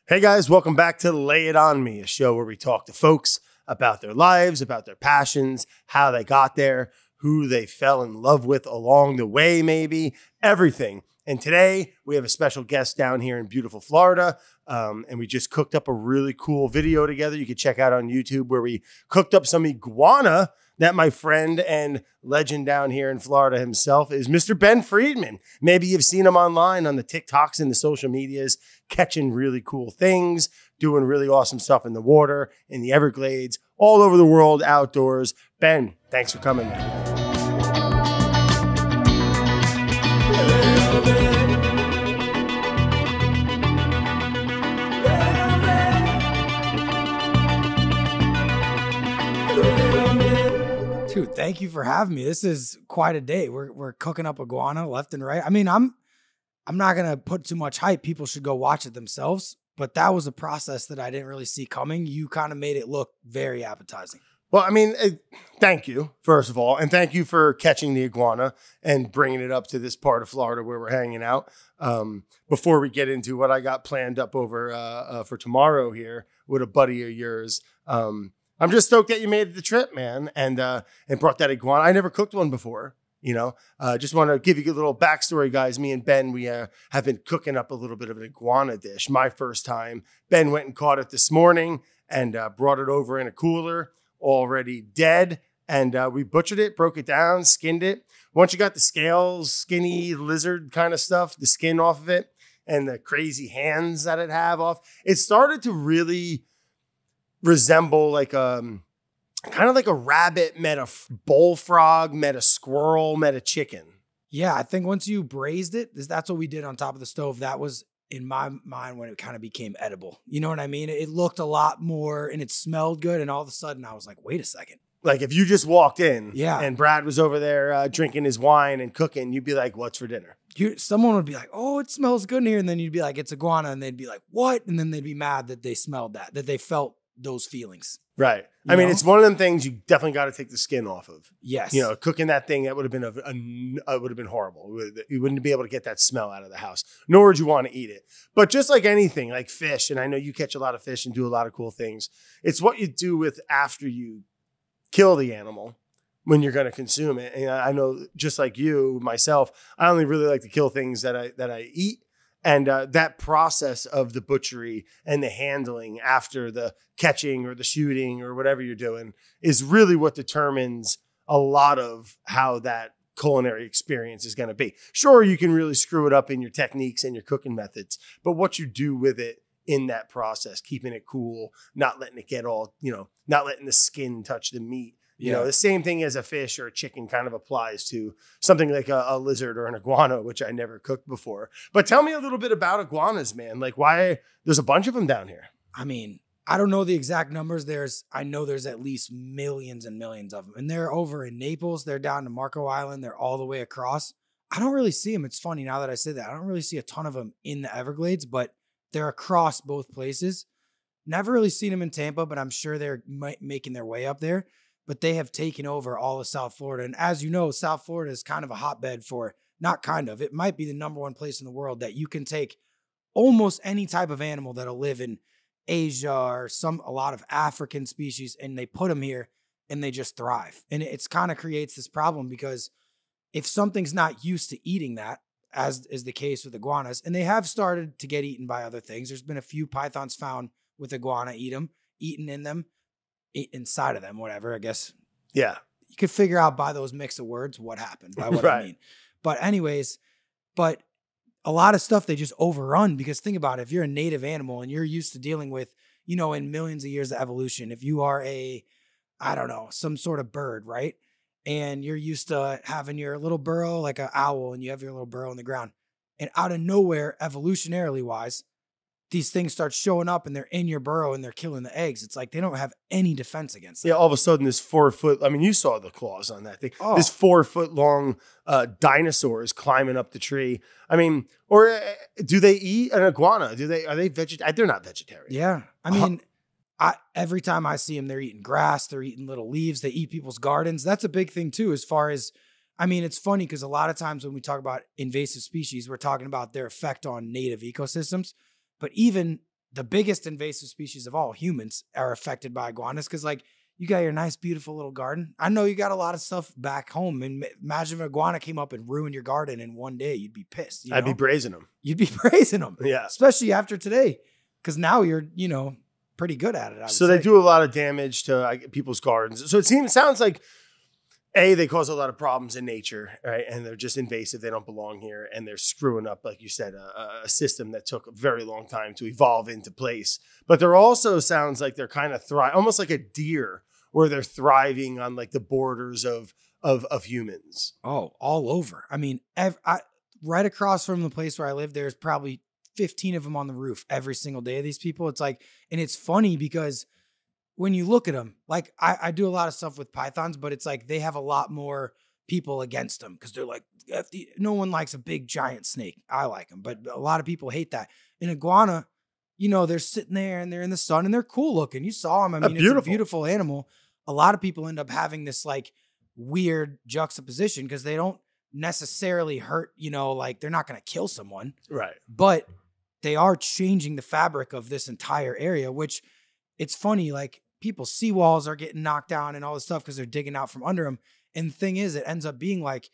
Hey guys, welcome back to Lay It On Me, a show where we talk to folks about their lives, about their passions, how they got there, who they fell in love with along the way, maybe, everything. And today we have a special guest down here in beautiful Florida. And we just cooked up a really cool video together you can check out on YouTube where we cooked up some iguana that my friend and legend down here in Florida himself is Mr. Ben Friedman. Maybe you've seen him online on the TikToks and the social medias, catching really cool things, doing really awesome stuff in the water, in the Everglades, all over the world, outdoors. Ben, thanks for coming, man. Dude, thank you for having me. This is quite a day. We're cooking up iguana left and right. I mean, I'm not gonna put too much hype. People should go watch it themselves. But that was a process that I didn't really see coming. You kind of made it look very appetizing. Well, I mean, thank you, first of all. And thank you for catching the iguana and bringing it up to this part of Florida where we're hanging out. Before we get into what I got planned up over for tomorrow here with a buddy of yours, I'm just stoked that you made the trip, man, and brought that iguana. I never cooked one before, you know. Just want to give you a little backstory, guys. Me and Ben, we have been cooking up a little bit of an iguana dish. My first time. Ben went and caught it this morning and brought it over in a cooler, already dead. And we butchered it, broke it down, skinned it. Once you got the scales, skinny lizard kind of stuff, the skin off of it, and the crazy hands that it have off, it started to really resemble like kind of like a rabbit met a bullfrog, met a squirrel, met a chicken. Yeah, I think once you braised it, that's what we did on top of the stove. That was in my mind when it kind of became edible. You know what I mean? It looked a lot more and it smelled good. And all of a sudden I was like, wait a second. Like if you just walked in yeah, and Brad was over there drinking his wine and cooking, you'd be like, what's for dinner? Someone would be like, oh, it smells good in here. And then you'd be like, it's iguana. And they'd be like, what? And then they'd be mad that they smelled that they felt those feelings. Right. I mean, it's one of them things you definitely got to take the skin off of. Yes. You know, cooking that thing, that would have been would have been horrible. You wouldn't be able to get that smell out of the house, nor would you want to eat it. But just like anything, like fish, and I know you catch a lot of fish and do a lot of cool things. It's what you do with after you kill the animal when you're going to consume it. And I know, just like you, myself, I only really like to kill things that I eat. And that process of the butchery and the handling after the catching or the shooting or whatever you're doing is really what determines a lot of how that culinary experience is going to be. Sure, you can really screw it up in your techniques and your cooking methods, but what you do with it in that process, keeping it cool, not letting it get all, not letting the skin touch the meat. You know, the same thing as a fish or a chicken kind of applies to something like a lizard or an iguana, which I never cooked before. But tell me a little bit about iguanas, man. Like why there's a bunch of them down here. I mean, I don't know the exact numbers. I know there's at least millions and millions of them. And they're over in Naples. They're down to Marco Island. They're all the way across. I don't really see them. It's funny now that I say that. I don't really see a ton of them in the Everglades, but they're across both places. Never really seen them in Tampa, but I'm sure they're making their way up there. But they have taken over all of South Florida. And as you know, South Florida is kind of a hotbed for, not kind of, it might be the #1 place in the world that you can take almost any type of animal that'll live in Asia or a lot of African species, and they put them here and they just thrive. And it's kind of creates this problem because if something's not used to eating that, as is the case with iguanas, and they have started to get eaten by other things. There's been a few pythons found with iguana eaten in them. Inside of them, whatever, I guess. Yeah. You could figure out by those mix of words what happened, by what I mean. But anyways, a lot of stuff they just overrun because think about it. If you're a native animal and you're used to dealing with, in millions of years of evolution, if you are some sort of bird, right? And you're used to having your little burrow like an owl and you have your little burrow in the ground. And out of nowhere, evolutionarily wise, these things start showing up and they're in your burrow and they're killing the eggs. It's like they don't have any defense against them. Yeah, all of a sudden this 4 foot, I mean, you saw the claws on that thing. Oh. This 4 foot long dinosaur is climbing up the tree. I mean, or do they eat an iguana? Are they vegetarian? They're not vegetarian. Yeah. I mean, every time I see them, they're eating grass, they're eating little leaves, they eat people's gardens. That's a big thing too, as far as, I mean, it's funny because a lot of times when we talk about invasive species, we're talking about their effect on native ecosystems. But even the biggest invasive species of all, humans, are affected by iguanas because, like, you got your nice, beautiful little garden. I know you got a lot of stuff back home. And imagine if an iguana came up and ruined your garden in one day. You'd be pissed. I'd be brazen them. You'd be praising them. Yeah. Especially after today. Because now you're, pretty good at it. So they do a lot of damage to people's gardens. So it sounds like, they cause a lot of problems in nature, right? And they're just invasive. They don't belong here. And they're screwing up, like you said, a system that took a very long time to evolve into place. But there also sounds like they're kind of almost like a deer, where they're thriving on like the borders of humans. Oh, all over. I mean, right across from the place where I live, there's probably 15 of them on the roof every single day of these people. It's like, and it's funny because when you look at them, like I do a lot of stuff with pythons, but it's like they have a lot more people against them because they're like, no one likes a big giant snake. I like them, but a lot of people hate that. An iguana, they're sitting there and they're in the sun and they're cool looking. You saw them. I mean, it's a beautiful animal. A lot of people end up having this like weird juxtaposition because they don't necessarily hurt, like they're not going to kill someone. Right. But they are changing the fabric of this entire area, which it's funny, like people's seawalls are getting knocked down and all this stuff because they're digging out from under them. And the thing is, it ends up being like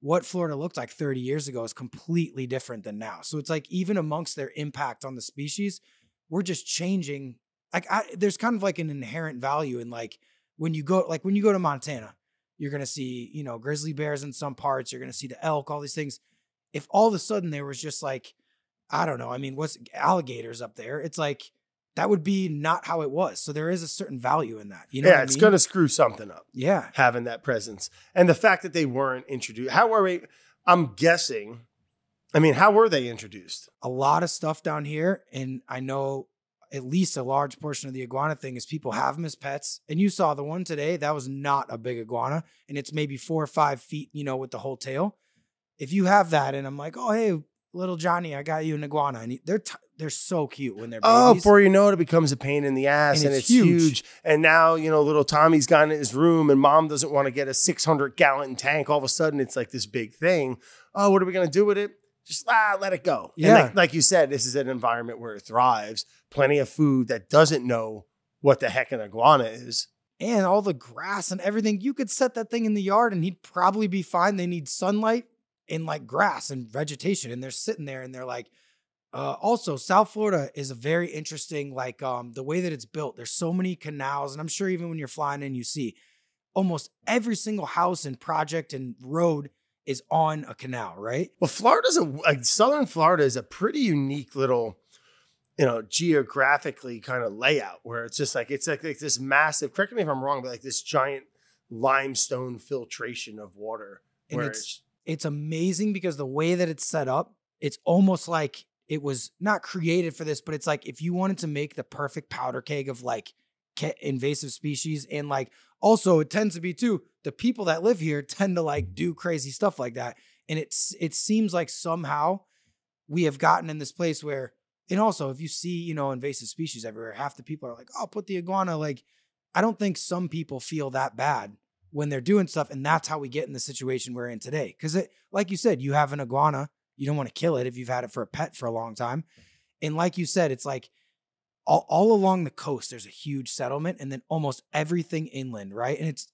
what Florida looked like 30 years ago is completely different than now. So it's like even amongst their impact on the species, we're just changing. Like there's kind of like an inherent value in like when you go to Montana, you're going to see, grizzly bears in some parts. You're going to see the elk, all these things. If all of a sudden there was just like, I don't know. I mean, what's alligators up there? It's like, that would be not how it was. So there is a certain value in that. It's going to screw something up. Yeah. Having that presence. And the fact that they weren't introduced. How were they introduced? A lot of stuff down here. And I know at least a large portion of the iguana thing is people have them as pets. And you saw the one today, that was not a big iguana. And it's maybe 4 or 5 feet, with the whole tail. If you have that and I'm like, oh, hey, little Johnny, I got you an iguana. And they're so cute when they're babies. Oh, before you know it, it becomes a pain in the ass and it's huge. And now, little Tommy's gone in his room and mom doesn't want to get a 600-gallon tank. All of a sudden, it's like this big thing. Oh, what are we going to do with it? Just let it go. Yeah. And like you said, this is an environment where it thrives. Plenty of food that doesn't know what the heck an iguana is. And all the grass and everything. You could set that thing in the yard and he'd probably be fine. They need sunlight and like grass and vegetation. And they're sitting there and they're like, also, South Florida is a very interesting, like the way that it's built. There's so many canals. And I'm sure even when you're flying in, you see almost every single house and project and road is on a canal, right? Well, Southern Florida is a pretty unique little, geographically kind of layout where it's just like, it's like this massive, correct me if I'm wrong, but like this giant limestone filtration of water. And it's amazing because the way that it's set up, it's almost like it was not created for this, but it's like if you wanted to make the perfect powder keg of like invasive species and like also it tends to be too, the people that live here tend to like do crazy stuff like that. And it seems like somehow we have gotten in this place where, and also if you see, invasive species everywhere, half the people are like, oh, put the iguana. Like, I don't think some people feel that bad when they're doing stuff. And that's how we get in the situation we're in today. Cause like you said, you have an iguana, you don't want to kill it if you've had it for a pet for a long time. And like you said, it's like all along the coast, there's a huge settlement and then almost everything inland, right? And it's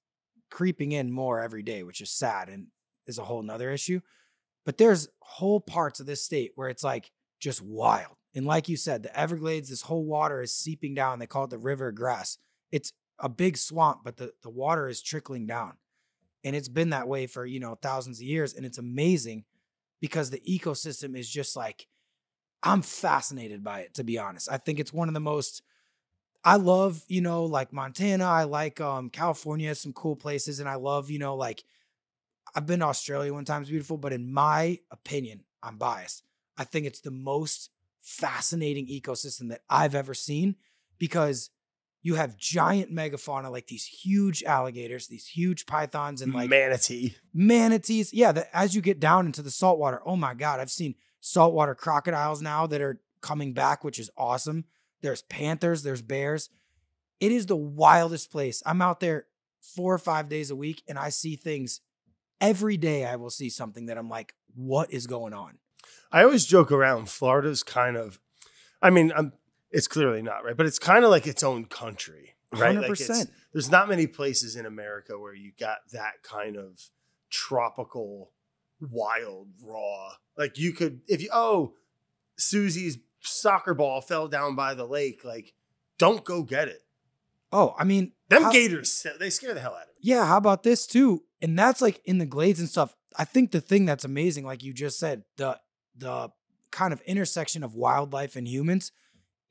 creeping in more every day, which is sad and is a whole nother issue. But there's whole parts of this state where it's like just wild. And like you said, the Everglades, this whole water is seeping down. They call it the river grass. It's a big swamp, but the water is trickling down. And it's been that way for, thousands of years. And it's amazing because the ecosystem is just like, I'm fascinated by it, to be honest. I think it's one of the most, I love, like Montana. I like California, some cool places. And I love, like I've been to Australia one time. It's beautiful. But in my opinion, I'm biased. I think it's the most fascinating ecosystem that I've ever seen because you have giant megafauna, like these huge alligators, these huge pythons, and like manatees. Yeah, as you get down into the saltwater, oh my God, I've seen saltwater crocodiles now that are coming back, which is awesome. There's panthers, there's bears. It is the wildest place. I'm out there 4 or 5 days a week, and I see things every day. I will see something that I'm like, what is going on? I always joke around. Florida's kind of, It's clearly not, right? But it's kind of like its own country, right? 100%. Like there's not many places in America where you got that kind of tropical, wild, raw. Like you could, Susie's soccer ball fell down by the lake, like don't go get it. Oh, I mean, Gators, they scare the hell out of me. Yeah, how about this too? And that's like in the glades and stuff. I think the thing that's amazing, like you just said, the kind of intersection of wildlife and humans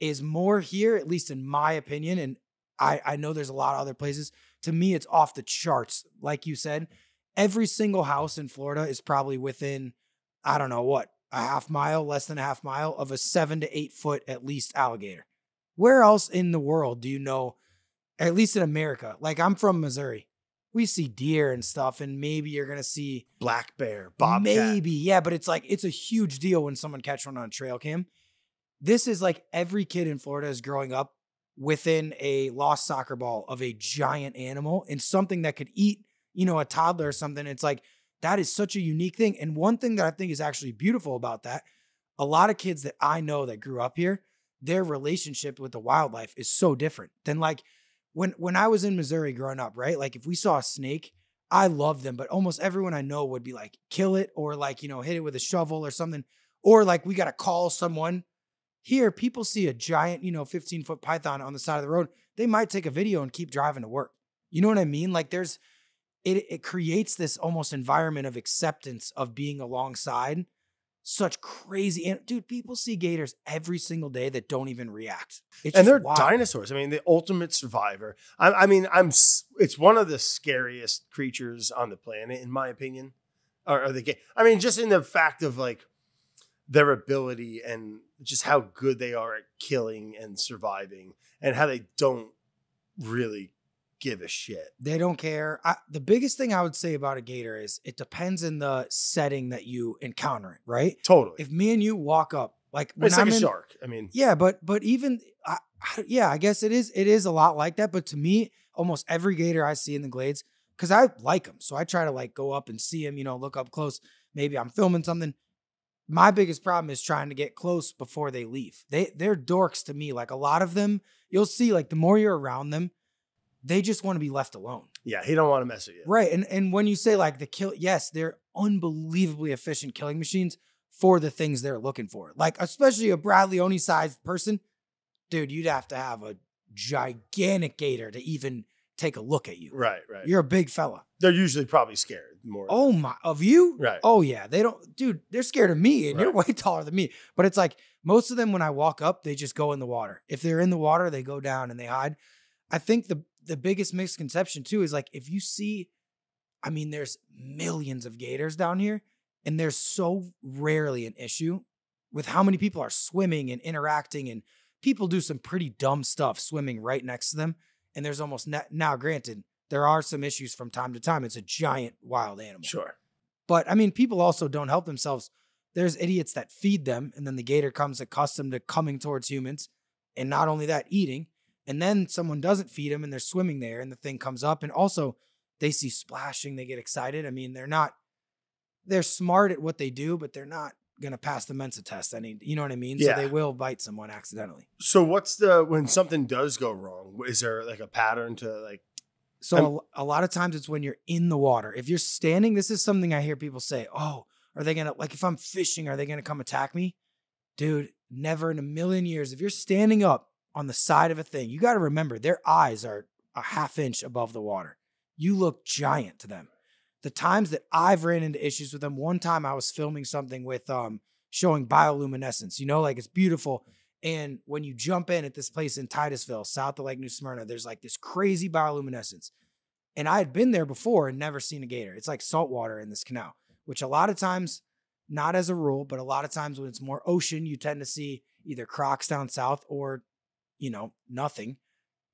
is more here, at least in my opinion. And I know there's a lot of other places. To me, it's off the charts. Like you said, every single house in Florida is probably within, I don't know what, a half mile, less than a half mile of a 7 to 8 foot at least alligator. Where else in the world do you know, at least in America? Like I'm from Missouri. We see deer and stuff, and maybe you're going to see black bear, bobcat. Maybe, yeah, but it's like, it's a huge deal when someone catch one on a trail cam. This is like every kid in Florida is growing up within a lost soccer ball of a giant animal and something that could eat, a toddler or something. It's like, that is such a unique thing. And one thing that I think is actually beautiful about that, a lot of kids that I know that grew up here, their relationship with the wildlife is so different than like when I was in Missouri growing up, right? Like if we saw a snake, I loved them, but almost everyone I know would be like, kill it or like, hit it with a shovel or something. Or like we got to call someone. Here, people see a giant, 15-foot python on the side of the road. They might take a video and keep driving to work. You know what I mean? Like it creates this almost environment of acceptance of being alongside such crazy. And dude, people see gators every single day that don't even react. And they're dinosaurs. I mean, the ultimate survivor. It's one of the scariest creatures on the planet, in my opinion. Just in the fact of like their ability and just how good they are at killing and surviving and how they don't really give a shit. They don't care. The biggest thing I would say about a gator is it depends in the setting that you encounter it, right? Totally. If me and you walk up, like when it's like a shark. I mean, yeah, but even, I guess it is a lot like that. But to me, almost every gator I see in the glades, because I like them. So I try to like go up and see them, look up close. Maybe I'm filming something. My biggest problem is trying to get close before they leave. They're dorks to me. Like a lot of them, you'll see like the more you're around them, they just want to be left alone. Yeah, he don't want to mess with you. Right. And when you say like yes, they're unbelievably efficient killing machines for the things they're looking for. Like especially a Brad Leone sized person, dude, you'd have to have a gigantic gator to even take a look at you. Right. You're a big fella. They're usually probably scared more. Oh my, of you? Right. Oh yeah. They don't, dude, they're scared of me and you're way taller than me. But it's like most of them, when I walk up, they just go in the water. If they're in the water, they go down and they hide. I think the biggest misconception too is like, if you see, there's millions of gators down here and there's so rarely an issue with how many people are swimming and interacting, and people do some pretty dumb stuff swimming right next to them. And there's almost now granted, there are some issues from time to time. It's a giant wild animal. Sure. But people also don't help themselves. There's idiots that feed them, and then the gator comes accustomed to coming towards humans. And not only that, eating. And then someone doesn't feed them and they're swimming there and the thing comes up. And also they see splashing, they get excited. They're smart at what they do, but they're not going to pass the Mensa test. You know what I mean? Yeah. So they will bite someone accidentally. So when something does go wrong, is there like a pattern to like? So a lot of times it's when you're in the water. If you're standing, this is something I hear people say, oh, are they going to, like if I'm fishing, are they going to come attack me? Dude, never in a million years. If you're standing up on the side of a thing, you got to remember their eyes are a half inch above the water. You look giant to them. The times that I've ran into issues with them, one time I was filming something with showing bioluminescence, like it's beautiful. And when you jump in at this place in Titusville, south of Lake New Smyrna, there's like this crazy bioluminescence. And I had been there before and never seen a gator. It's like salt water in this canal, which a lot of times, not as a rule, but a lot of times when it's more ocean, you tend to see either crocs down south or nothing.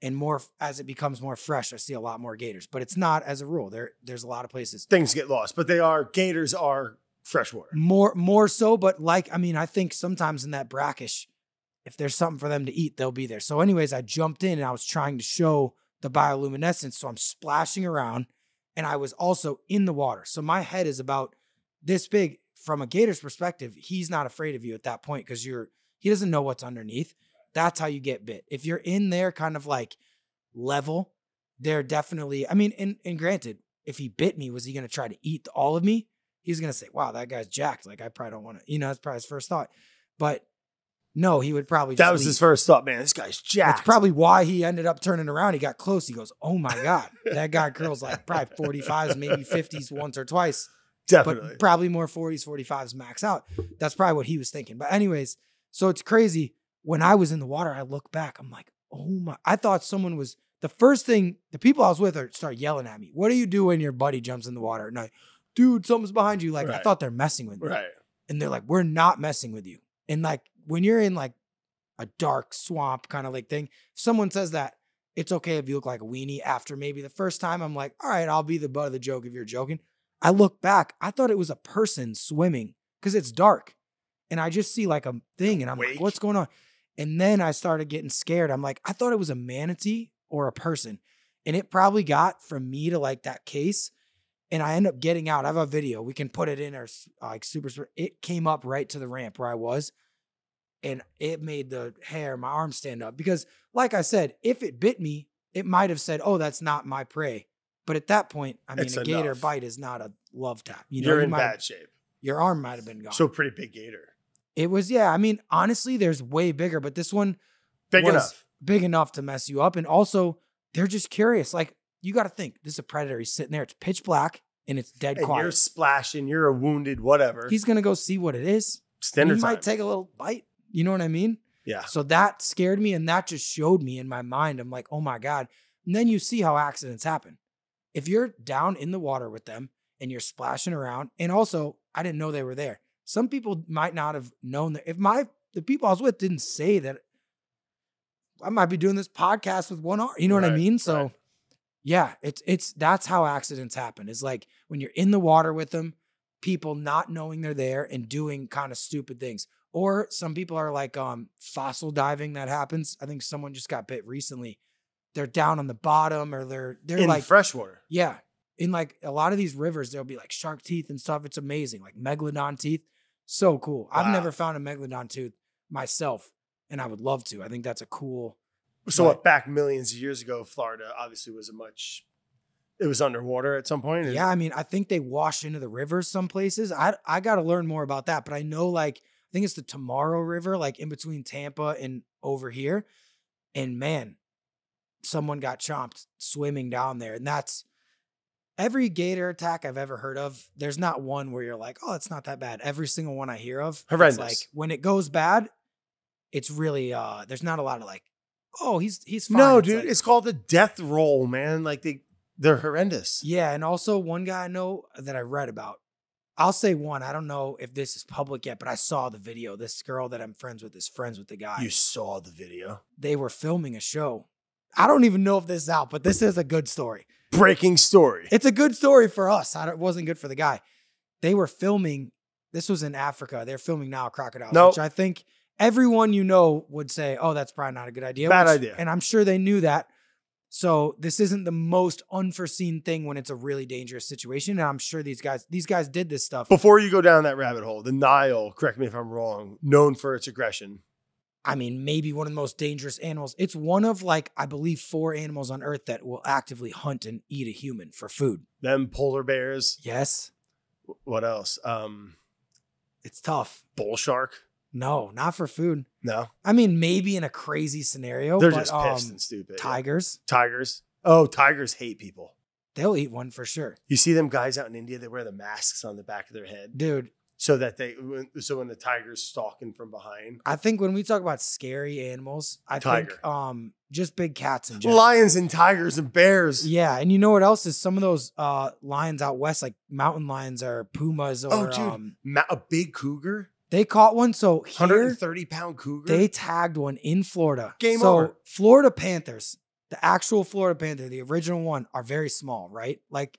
And more as it becomes more fresh, I see a lot more gators. But it's not as a rule. There's a lot of places things get lost, but gators are freshwater. More so, but I think sometimes in that brackish, if there's something for them to eat, they'll be there. So anyways, I jumped in and I was trying to show the bioluminescence. So I'm splashing around and I was also in the water. So my head is about this big. From a gator's perspective, he's not afraid of you at that point because he doesn't know what's underneath. That's how you get bit. If you're in there kind of like level, they're definitely, I mean, and granted, if he bit me, was he going to try to eat all of me? He's going to say, wow, that guy's jacked. Like, I probably don't want to, that's probably his first thought. But no, he would probably just That was leave. his first thought, man. This guy's jacked. That's probably why he ended up turning around. He got close. He goes, oh my God, that guy curls like probably 45s, maybe 50s once or twice. Definitely. But probably more 40s, 45s max out. That's probably what he was thinking. But anyways, so it's crazy. When I was in the water, I look back. I'm like, oh my. I thought someone was, the first thing, the people I was with start yelling at me. What do you do when your buddy jumps in the water at night? Dude, something's behind you. Like, Right. I thought they're messing with me. Right. And they're like, we're not messing with you. And like, when you're in like a dark swamp kind of like thing, if someone says that, it's okay if you look like a weenie after maybe the first time. I'm like, all right, I'll be the butt of the joke if you're joking. I look back, I thought it was a person swimming because it's dark. And I just see like a thing and I'm like, what's going on? And then I started getting scared. I'm like, I thought it was a manatee or a person. And it probably got from me to like that case. And I end up getting out. I have a video. We can put it in our like super. It came up right to the ramp where I was. And it made the hair, my arm stand up. Because like I said, if it bit me, it might have said, oh, that's not my prey. But at that point, I mean, It's a gator enough. bite is not a love tap. You're in bad shape. Your arm might have been gone. So pretty big gator. It was, yeah. I mean, honestly, there's way bigger, but this one Big was enough. big enough to mess you up. And also, they're just curious. Like, you got to think, this is a predator. He's sitting there. It's pitch black and it's dead And quiet. you're splashing. You're a wounded, whatever. He's going to go see what it is. Standard He time. might take a little bite. You know what I mean? Yeah. So that scared me. And that just showed me in my mind. I'm like, oh my God. And then you see how accidents happen. If you're down in the water with them and you're splashing around, and also I didn't know they were there. Some people might not have known that. If the people I was with didn't say that, I might be doing this podcast with one arm. You know what I mean? So yeah, that's how accidents happen. It's like when you're in the water with them, people not knowing they're there and doing kind of stupid things. Or some people are like fossil diving. That happens. I think someone just got bit recently. They're down on the bottom, or they're in like freshwater. Yeah. In like a lot of these rivers, there'll be like shark teeth and stuff. It's amazing. Like megalodon teeth. So cool. Wow. I've never found a megalodon tooth myself, and I would love to. I think that's a cool. So what, back millions of years ago, Florida obviously was it was underwater at some point. Yeah. I mean, I think they wash into the rivers some places. I got to learn more about that, but I know like, I think it's the Tomorrow River, like in between Tampa and over here. And man, someone got chomped swimming down there. And that's every gator attack I've ever heard of. There's not one where you're like, oh, it's not that bad. Every single one I hear of, horrendous. It's like when it goes bad, it's really, there's not a lot of like, oh, he's fine. No, it's dude, like, it's called the death roll, man. Like they're horrendous. yeah. And also one guy I know that I read about, I'll say one, I don't know if this is public yet, but I saw the video. This girl that I'm friends with is friends with the guy. You saw the video. They were filming a show. I don't even know if this is out, but this is a good story. Breaking story. It's a good story for us. It wasn't good for the guy. They were filming. This was in Africa. They're filming Nile crocodiles, which I think everyone you know would say, oh, that's probably not a good idea. Bad idea. And I'm sure they knew that. So this isn't the most unforeseen thing when it's a really dangerous situation. And I'm sure these guys did this stuff. Before you go down that rabbit hole, the Nile, correct me if I'm wrong, known for its aggression. I mean, maybe one of the most dangerous animals. It's one of like, I believe 4 animals on earth that will actively hunt and eat a human for food. Them polar bears. Yes. What else? It's tough. Bull shark. No, not for food. No. I mean, maybe in a crazy scenario. They're but, just pissed and stupid. Tigers. Tigers. Oh, tigers hate people. They'll eat one for sure. You see them guys out in India, they wear the masks on the back of their head. Dude. So when the tiger's stalking from behind. I think when we talk about scary animals, I think just big cats in general. Lions and tigers and bears. Yeah. And you know what else is some of those lions out west, like mountain lions or pumas or a big cougar. They caught one. So here, 130-pound cougar. They tagged one in Florida. Game over. Florida Panthers, the actual Florida Panther, the original one, are very small, right? Like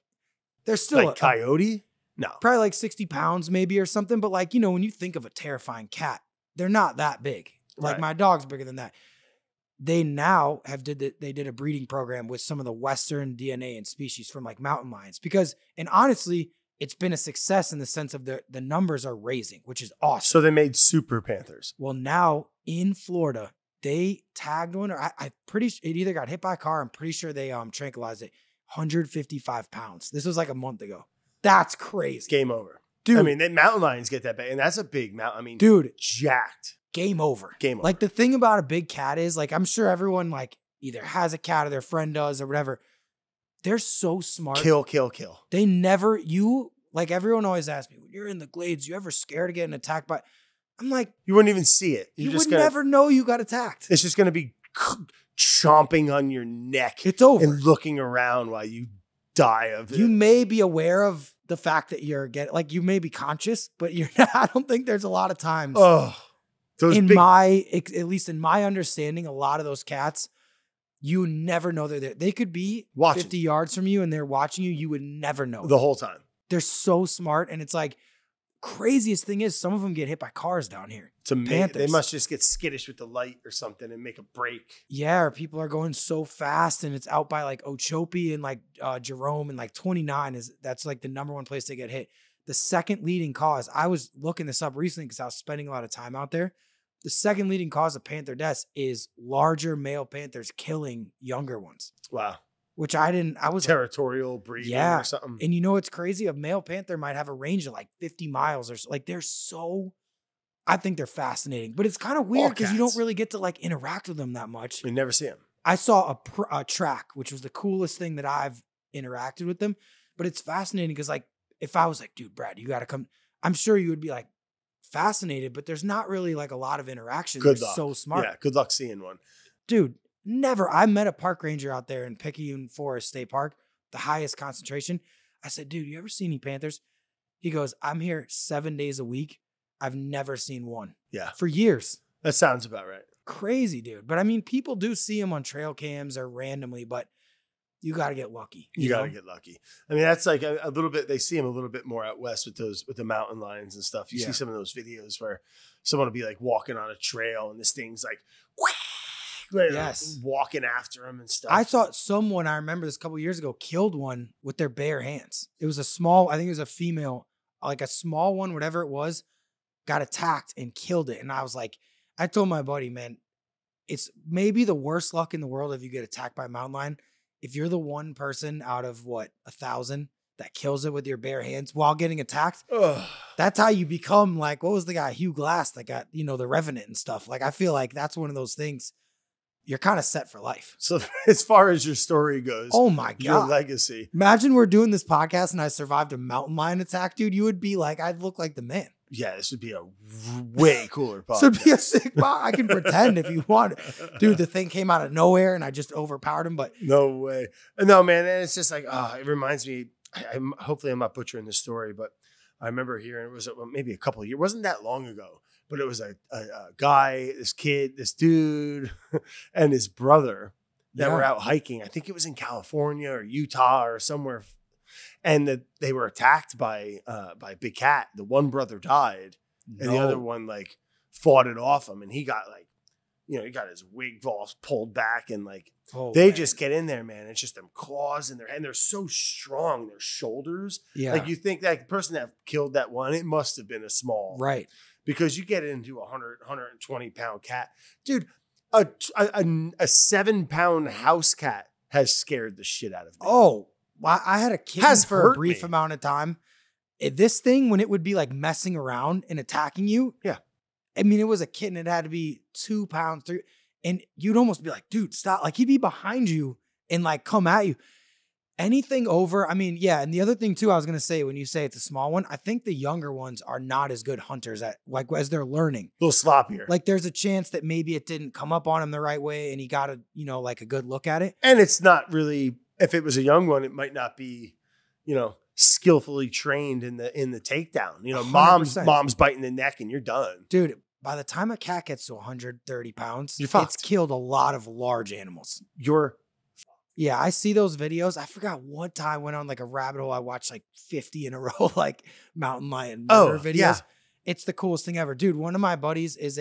they're still like coyote. No. Probably like 60 pounds maybe or something. But like, when you think of a terrifying cat, they're not that big. Like my dog's bigger than that. They now they did a breeding program with some of the Western DNA and species from like mountain lions and honestly, it's been a success in the sense of the numbers are raising, which is awesome. So they made super panthers. Well, now in Florida, They tagged one, or I pretty sure it either got hit by a car. I'm pretty sure they tranquilized it. 155 pounds. This was like a month ago. That's crazy. Game over. Dude. I mean, the mountain lions get that big, and that's a big mountain. I mean, dude, jacked. Game over. Game over. Like the thing about a big cat is like, I'm sure everyone like either has a cat or their friend does or whatever. They're so smart. Kill. They never, like everyone always asks me, when you're in the glades, you ever scared of getting attacked by, I'm like, you wouldn't even see it. You would never know you got attacked. It's just going to be chomping on your neck. It's over. And looking around while you die of it. You may be aware of the fact that you're getting, like you may be conscious, but you're not, I don't think there's a lot of times. Oh. At least in my understanding, a lot of those cats, you never know they're there. They could be 50 yards from you and they're watching you. You would never know. The whole time. They're so smart. And it's like, craziest thing is some of them get hit by cars down here. It's amazing. They must just get skittish with the light or something and make a break. Yeah, or people are going so fast and it's out by like Ochope and like Jerome and like 29 that's like the number one place they get hit. The second leading cause, I was looking this up recently because I was spending a lot of time out there. The second leading cause of panther deaths is larger male panthers killing younger ones. Wow. Which I was territorial breeding or something. And you know what's crazy? A male panther might have a range of like 50 miles or so. Like I think they're fascinating, but it's kind of weird because you don't really get to like interact with them that much. You never see them. I saw a track, which was the coolest thing that I've interacted with them, but it's fascinating because like, if I was like, dude, Brad, you got to come, I'm sure you would be like, fascinated, but there's not really like a lot of interaction. They're so smart. Yeah, good luck seeing one. Dude, never. I met a park ranger out there in Picayune Forest State Park, the highest concentration. I said, dude, you ever see any panthers? He goes, I'm here 7 days a week. I've never seen one. Yeah. For years. That sounds about right. Crazy, dude. But I mean, people do see them on trail cams or randomly, but you got to get lucky. You got to get lucky. I mean, that's like a little bit, they see them a little bit more out west with the mountain lions and stuff. You see some of those videos where someone will be like walking on a trail and this thing's like, walking after them and stuff. I saw someone, I remember this a couple years ago, killed one with their bare hands. It was I think it was a female, like a small one, whatever it was, got attacked and killed it. And I was like, I told my buddy, man, it's maybe the worst luck in the world if you get attacked by a mountain lion. If you're the one person out of 1,000 that kills it with your bare hands while getting attacked, that's how you become like, what was the guy, Hugh Glass, that got, the Revenant and stuff. Like, I feel like that's one of those things you're kind of set for life. So as far as your story goes, oh my God, your legacy. Imagine we're doing this podcast and I survived a mountain lion attack, dude. You would be like, I'd look like the man. Yeah, this would be a way cooler podcast. This would be a sick podcast. I can pretend if you want. Dude, the thing came out of nowhere and I just overpowered him, but. No way. No, man. And it's just like, it reminds me, hopefully I'm not butchering this story, but I remember hearing it was maybe a couple of years. It wasn't that long ago, but it was a guy, this kid, this dude, and his brother that were out hiking. I think it was in California or Utah or somewhere. And they were attacked by Big Cat. The one brother died, and the other one like fought it off him, and he got like, he got his wig all pulled back, and like just get in there, man. It's just them claws in their hand. They're so strong. Their shoulders, like you think that the person that killed that one, it must have been a small, right? Because you get into 120 pound cat, dude. A 7-pound house cat has scared the shit out of me. Oh. I had a kitten for a brief amount of time. This thing, when it would be like messing around and attacking you. Yeah. I mean, it was a kitten. It had to be 2 pounds, 3. And you'd almost be like, dude, stop. Like he'd be behind you and like come at you. Anything over. I mean, yeah. And the other thing too, I was going to say, when you say it's a small one, I think the younger ones are not as good hunters as they're learning. A little sloppier. Like there's a chance that maybe it didn't come up on him the right way and he got like a good look at it. And it's not really. If it was a young one, it might not be, skillfully trained in the takedown. 100%. Mom's biting the neck and you're done. Dude, by the time a cat gets to 130 pounds, you're fucked. It's killed a lot of large animals. Yeah, I see those videos. I forgot what time I went on like a rabbit hole. I watched like 50 in a row, like mountain lion murder videos. Yeah. It's the coolest thing ever. Dude, one of my buddies is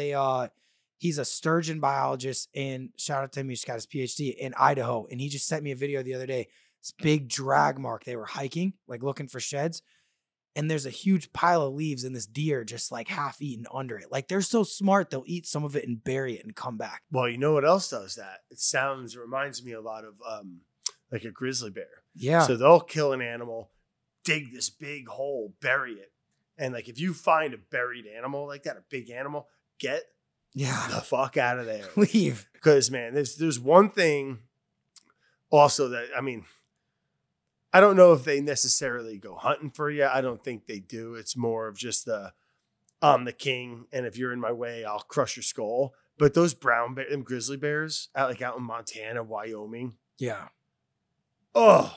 he's a sturgeon biologist, and shout out to him. He just got his PhD in Idaho. And he just sent me a video the other day. This big drag mark. They were hiking, like looking for sheds. and there's a huge pile of leaves and this deer just like half eaten under it. Like they're so smart, they'll eat some of it and bury it and come back. Well, you know what else does that? It reminds me a lot of like a grizzly bear. Yeah. So they'll kill an animal, dig this big hole, bury it. And like if you find a buried animal like that, a big animal, get the fuck out of there. Leave. Because man, there's one thing also that, I mean, I don't know if they necessarily go hunting for you. I don't think they do. It's more of just I'm the king, and if you're in my way, I'll crush your skull. But those them grizzly bears out in Montana, Wyoming. Yeah. Oh,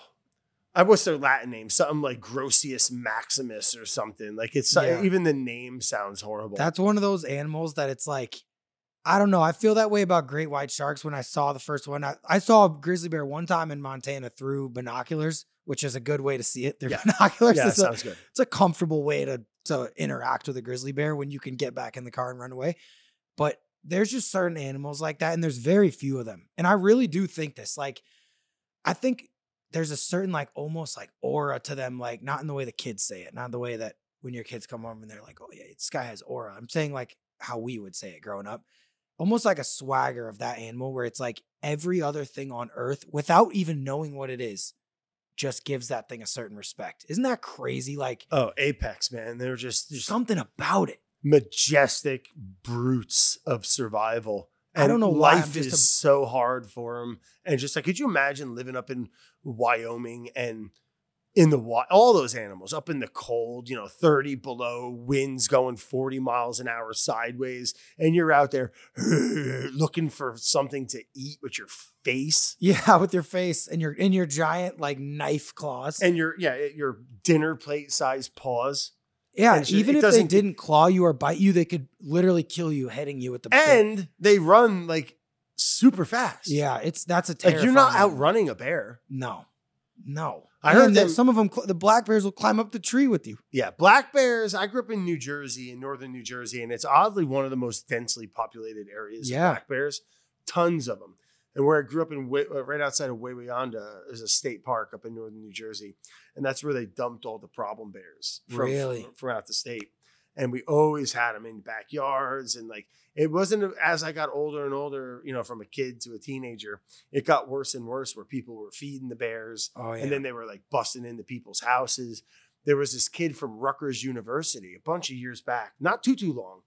what's their Latin name? Something like Grossius Maximus or something. Like even the name sounds horrible. That's one of those animals that it's like, I don't know. I feel that way about great white sharks when I saw the first one. I saw a grizzly bear one time in Montana through binoculars, which is a good way to see it. They're binoculars. Yeah, sounds good. It's a comfortable way to interact with a grizzly bear when you can get back in the car and run away. But there's just certain animals like that, and there's very few of them. And I really do think this. Like, I think there's a certain like almost like aura to them, like not in the way the kids say it, not the way that when your kids come home and they're like, oh yeah, this guy has aura. I'm saying like how we would say it growing up. Almost like a swagger of that animal where it's like every other thing on earth, without even knowing what it is, just gives that thing a certain respect. Isn't that crazy? Like, oh, apex, man. They're just something about it. Majestic brutes of survival. And I don't know why life is so hard for them. And just like, could you imagine living up in Wyoming and in all those animals up in the cold, 30 below, winds going 40 miles an hour sideways, and you're out there looking for something to eat with your face. Yeah, with your face and your giant like knife claws. And your dinner plate sized paws. Yeah, even if they didn't claw you or bite you, they could literally kill you, hitting you with the And they run like super fast. Yeah, that's a terrifying. Like you're not outrunning a bear. No. I heard that some of them, the black bears will climb up the tree with you. Yeah, black bears. I grew up in New Jersey, in northern New Jersey, and it's oddly one of the most densely populated areas of black bears. Tons of them. And where I grew up right outside of Wawayanda is a state park up in northern New Jersey. And that's where they dumped all the problem bears from out the state. And we always had them in backyards. And like, it wasn't as I got older and older, from a kid to a teenager, it got worse and worse where people were feeding the bears. Oh, yeah. And then they were like busting into people's houses. There was this kid from Rutgers University a bunch of years back, not too long.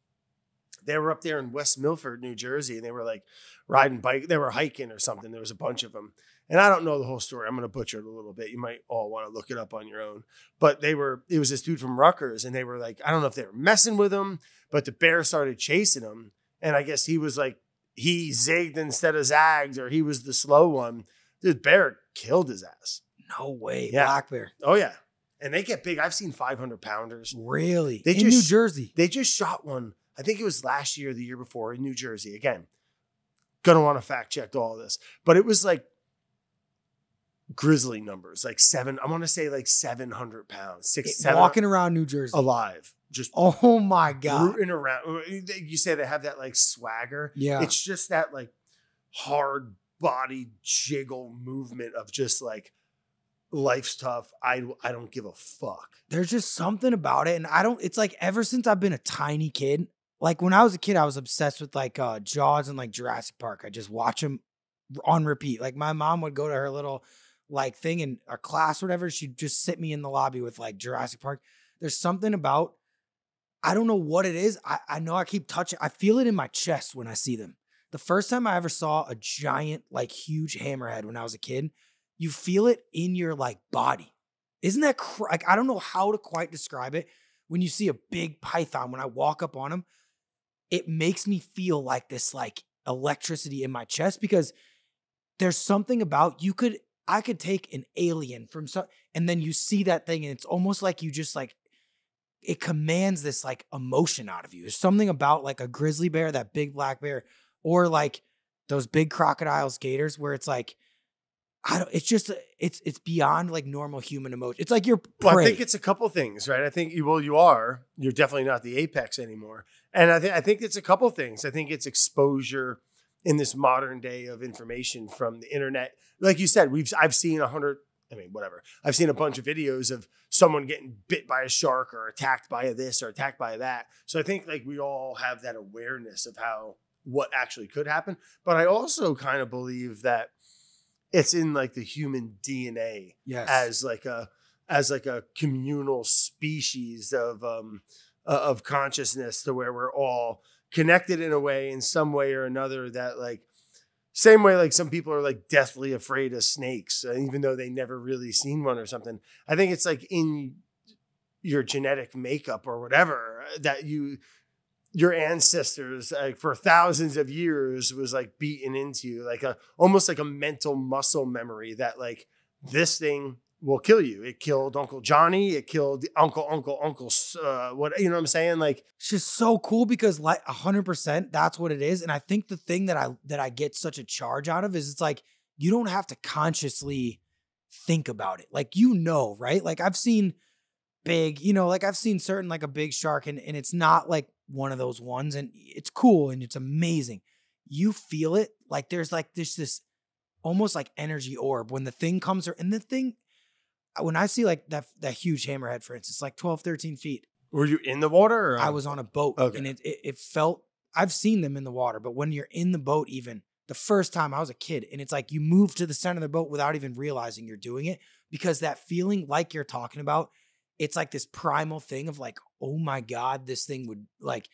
They were up there in West Milford, New Jersey, and they were like riding bike. They were hiking or something. There was a bunch of them. And I don't know the whole story. I'm going to butcher it a little bit. You might all want to look it up on your own. But it was this dude from Rutgers, and they were like, I don't know if they were messing with him, but the bear started chasing him. And I guess he was like, he zigged instead of zagged, or he was the slow one. The bear killed his ass. No way. Yeah. Black bear. Oh, yeah. And they get big. I've seen 500 pounders. Really? In New Jersey? They just shot one. I think it was last year or the year before in New Jersey. Again, gonna want to fact check all this. But it was like grizzly numbers, like I want to say like 700 pounds, walking around New Jersey. Alive. Just oh my God. Rooting around. You say they have that like swagger. Yeah. It's just that like hard body jiggle movement of just like, life's tough. I don't give a fuck. There's just something about it. And it's like ever since I've been a tiny kid, like when I was a kid, I was obsessed with like Jaws and like Jurassic Park. I just watch them on repeat. Like my mom would go to her little like thing in a class or whatever. She'd just sit me in the lobby with like Jurassic Park. There's something about, I don't know what it is. I know I keep touching. I feel it in my chest when I see them. The first time I ever saw a giant, like huge hammerhead when I was a kid, you feel it in your like body. Isn't that like, I don't know how to quite describe it. When you see a big python, when I walk up on him, it makes me feel like this like electricity in my chest, because there's something about I could take an alien from and then you see that thing and it's almost like you just like, it commands this like emotion out of you. There's something about like a grizzly bear, that big black bear, or like those big crocodiles, gators, where it's like, it's beyond like normal human emotion. It's like you're prey. Well, I think it's a couple things, right? I think, you're definitely not the apex anymore. And I think it's a couple things. I think it's exposure in this modern day of information from the internet. Like you said, I've seen I've seen a bunch of videos of someone getting bit by a shark or attacked by this or attacked by that. So I think like we all have that awareness of what actually could happen. But I also kind of believe that it's in like the human DNA as like a communal species of consciousness, to where we're all connected in a way, in some way or another, that like same way like some people are like deathly afraid of snakes, even though they never really seen one or something. I think it's like in your genetic makeup or whatever, that your ancestors like for thousands of years was like beaten into you, like almost like a mental muscle memory that like this thing will kill you. It killed Uncle Johnny. It killed Uncle, what, you know what I'm saying? Like, it's just so cool because like 100%, that's what it is. And I think the thing that I get such a charge out of is it's like, you don't have to consciously think about it. Like, right? Like I've seen big, like I've seen certain, like a big shark and it's not like one of those ones, and it's cool and it's amazing. You feel it. Like there's this almost like energy orb when the thing comes, and the thing, when I see like that huge hammerhead, for instance, like 12, 13 feet. Were you in the water? Or I was on a boat, and it felt, I've seen them in the water, but when you're in the boat, even the first time I was a kid, and it's like you move to the center of the boat without even realizing you're doing it, because that feeling like you're talking about, it's like this primal thing of like, oh my God, this thing would like,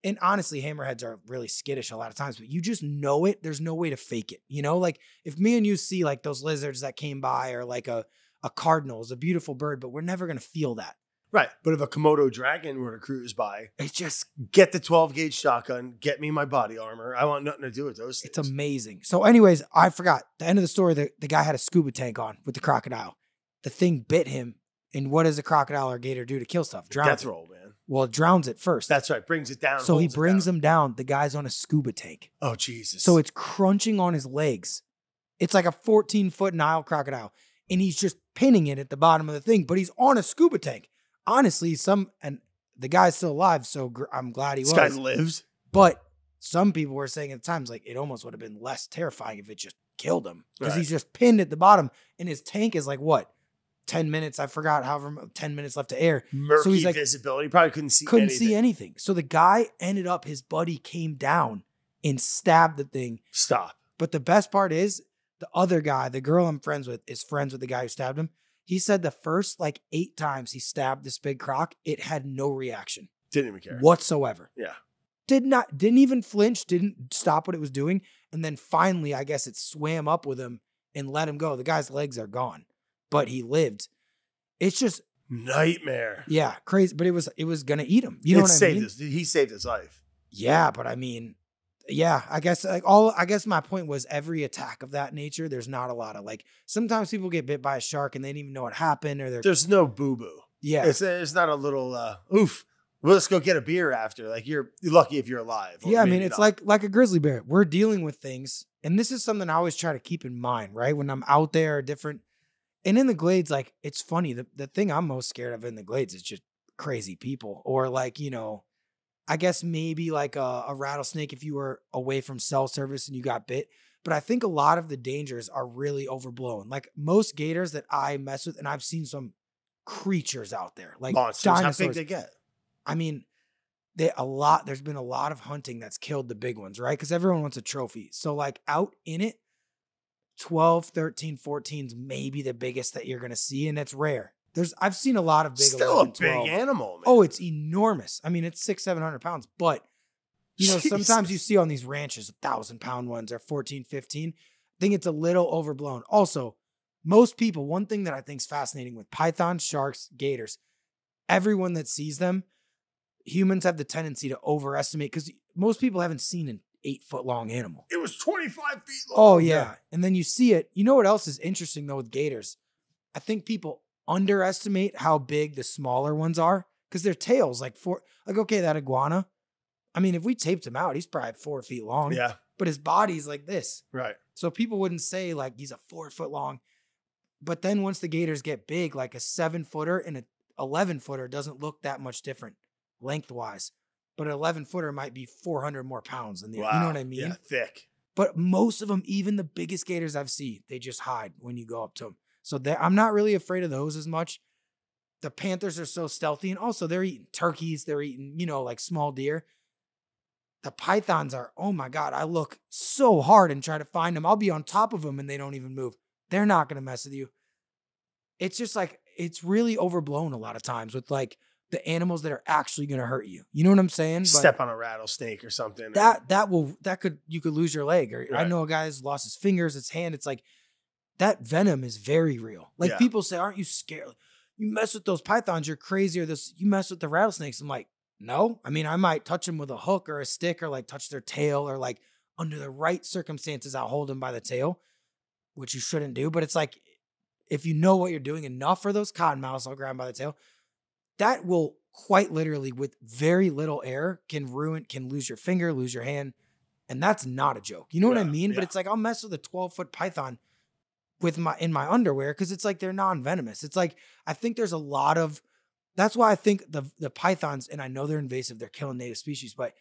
and honestly, hammerheads are really skittish a lot of times, but you just know it. There's no way to fake it. Like if me and you see like those lizards that came by, or like a cardinal is a beautiful bird, but we're never going to feel that. Right. But if a Komodo dragon were to cruise by, it's just get the 12 gauge shotgun, get me my body armor. I want nothing to do with those things. It's amazing. So anyways, I forgot the end of the story. The guy had a scuba tank on with the crocodile. The thing bit him. And what does a crocodile or gator do to kill stuff? Drown Death it. roll, man. Well, it drowns it first. That's right. Brings it down. So he brings him down. The guy's on a scuba tank. Oh, Jesus. So it's crunching on his legs. It's like a 14-foot Nile crocodile. And he's just pinning it at the bottom of the thing. But he's on a scuba tank. Honestly, and the guy's still alive, so I'm glad he was. This guy lives. But some people were saying at times, like, it almost would have been less terrifying if it just killed him. Because he's just pinned at the bottom. And his tank is like, what? 10 minutes, I forgot, however 10 minutes left to air. Murky so he's like, visibility, probably couldn't see anything. So the guy ended up, his buddy came down and stabbed the thing. Stop. But the best part is, the other guy, the girl I'm friends with, is friends with the guy who stabbed him. He said the first like 8 times he stabbed this big croc, it had no reaction. Didn't even care. Whatsoever. Yeah. Didn't even flinch, didn't stop what it was doing. And then finally, I guess it swam up with him and let him go. The guy's legs are gone, but he lived. It's just nightmare. Yeah, crazy. But it was gonna eat him. You know what I mean? He saved his life. Yeah, but I mean, yeah, I guess my point was every attack of that nature, there's not a lot of like, sometimes people get bit by a shark and they didn't even know what happened, or there's no boo-boo. Yeah. It's not a little oof. Well, let's go get a beer after. Like you're lucky if you're alive. Yeah, I mean, it's not. like a grizzly bear. We're dealing with things. And this is something I always try to keep in mind, right? When I'm out there different. And in the glades, like, it's funny. The thing I'm most scared of in the glades is just crazy people. Or like, I guess maybe like a rattlesnake if you were away from cell service and you got bit. But I think a lot of the dangers are really overblown. Like most gators that I mess with, and I've seen some creatures out there. Like monsters. Dinosaurs. How big they get? I mean, there's been a lot of hunting that's killed the big ones, right? Because everyone wants a trophy. So like out in it, 12, 13, 14's maybe the biggest that you're going to see. And that's rare. I've seen a lot of big. Still 11, a big 12. animal, man. Oh, it's enormous. I mean, it's 600-700 pounds, but sometimes you see on these ranches, 1,000-pound ones are 14, 15. I think it's a little overblown. Also, most people, one thing that I think is fascinating with pythons, sharks, gators, everyone that sees them, humans have the tendency to overestimate because most people haven't seen an 8-foot long animal. It was 25 feet long. Oh, yeah. And then you see it. You know what else is interesting, though, with gators? I think people underestimate how big the smaller ones are because their tails, okay, that iguana, I mean, if we taped him out, he's probably 4 feet long. Yeah. But his body's like this. Right. So people wouldn't say, like, he's a 4-foot long. But then once the gators get big, like a 7-footer and an 11-footer doesn't look that much different lengthwise. But an 11-footer might be 400 more pounds than the, wow. You know what I mean? Yeah, thick. But most of them, even the biggest gators I've seen, they just hide when you go up to them. So I'm not really afraid of those as much. the panthers are so stealthy, and also they're eating turkeys, they're eating, like small deer. The pythons are, oh my God, I look so hard and try to find them. I'll be on top of them and they don't even move. They're not going to mess with you. It's just like, it's really overblown a lot of times with like the animals that are actually going to hurt you. You know what I'm saying? Step on a rattlesnake or something. You could lose your leg. Or right. I know a guy who's lost his fingers, his hand. It's like, that venom is very real. Like people say, aren't you scared? You mess with those pythons, you're crazy. Or you mess with the rattlesnakes. I'm like, no. I mean, I might touch them with a hook or a stick or like touch their tail or like under the right circumstances, I'll hold them by the tail, which you shouldn't do. But it's like, if you know what you're doing enough for those cottonmouths, I'll grab them by the tail. That will quite literally, with very little air, can lose your finger, lose your hand. And that's not a joke. You know what I mean? But it's like, I'll mess with a 12-foot python in my underwear because it's like they're non-venomous. It's like, I think there's a lot of, that's why I think the pythons, and I know they're invasive, they're killing native species, but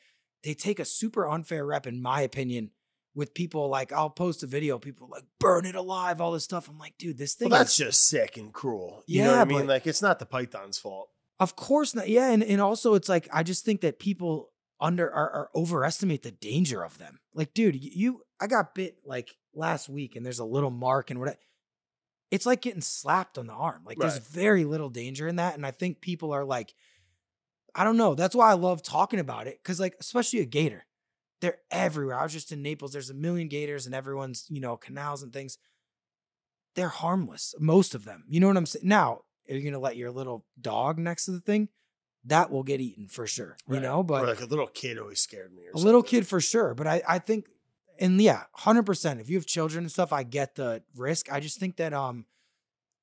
they take a super unfair rep, in my opinion, with people. Like, I'll post a video, people like, burn it alive, all this stuff. I'm like, dude, this thing that's just sick and cruel. You know what I mean? Like, it's not the python's fault. Of course not. Yeah. And also it's like, I just think that people are overestimate the danger of them. Like, dude, I got bit like last week and there's a little mark and whatever. It's like getting slapped on the arm. Like there's very little danger in that. And I think people are like, I don't know. That's why I love talking about it. Cause like, especially a gator, they're everywhere. I was just in Naples. There's a million gators and everyone's, canals and things. They're harmless. Most of them, you know what I'm saying? Now, are you going to let your little dog next to the thing? That will get eaten for sure, but or like a little kid always scared me. Little kid for sure. But I think, and 100%, if you have children and stuff, I get the risk. I just think that,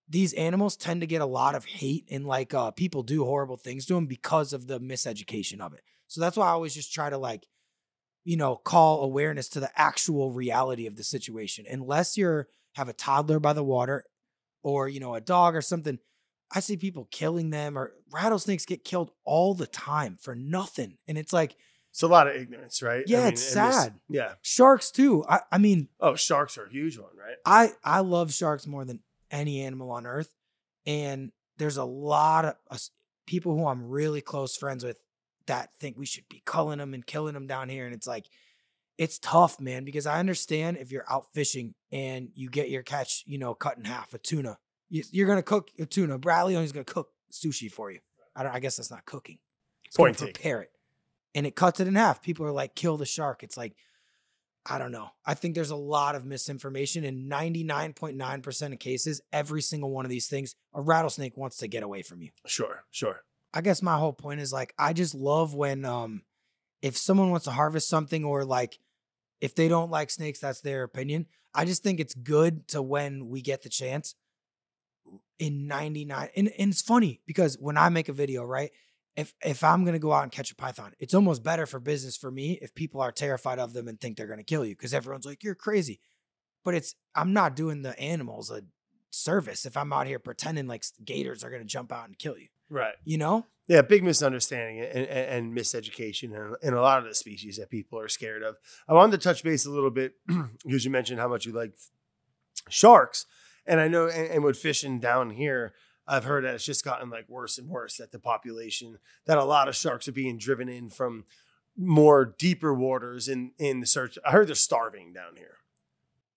these animals tend to get a lot of hate and like, people do horrible things to them because of the miseducation of it. So that's why I always just try to like, call awareness to the actual reality of the situation. Unless have a toddler by the water or, a dog or something, I see people killing them, or rattlesnakes get killed all the time for nothing. And it's like, it's a lot of ignorance, right? Yeah, it's sad. Sharks too. I mean, sharks are a huge one, right? I love sharks more than any animal on earth. And there's a lot of people who I'm really close friends with that think we should be culling them and killing them down here. And it's like, it's tough, man, because I understand if you're out fishing and you get your catch, cut in half, a tuna. You're going to cook a tuna. Brad Leone's going to cook sushi for you. I guess that's not cooking. It's going to prepare it. And it cuts it in half. People are like, kill the shark. It's like, I don't know. I think there's a lot of misinformation. In 99.9% of cases, every single one of these things, a rattlesnake wants to get away from you. Sure. I guess my whole point is like, I just love when, if someone wants to harvest something, or like, if they don't like snakes, that's their opinion. I just think it's good to, when we get the chance, in 99, and it's funny because when I make a video, right, if I'm going to go out and catch a python, it's almost better for business for me if people are terrified of them and think they're going to kill you, because everyone's like, you're crazy. But I'm not doing the animals a service if I'm out here pretending like gators are going to jump out and kill you. Right. Yeah, big misunderstanding and miseducation in a lot of the species that people are scared of. I wanted to touch base a little bit because you mentioned how much you like sharks. And I know, and with fishing down here, I've heard that it's just gotten like worse and worse, that the population, that a lot of sharks are being driven in from more deeper waters in the search. I heard they're starving down here.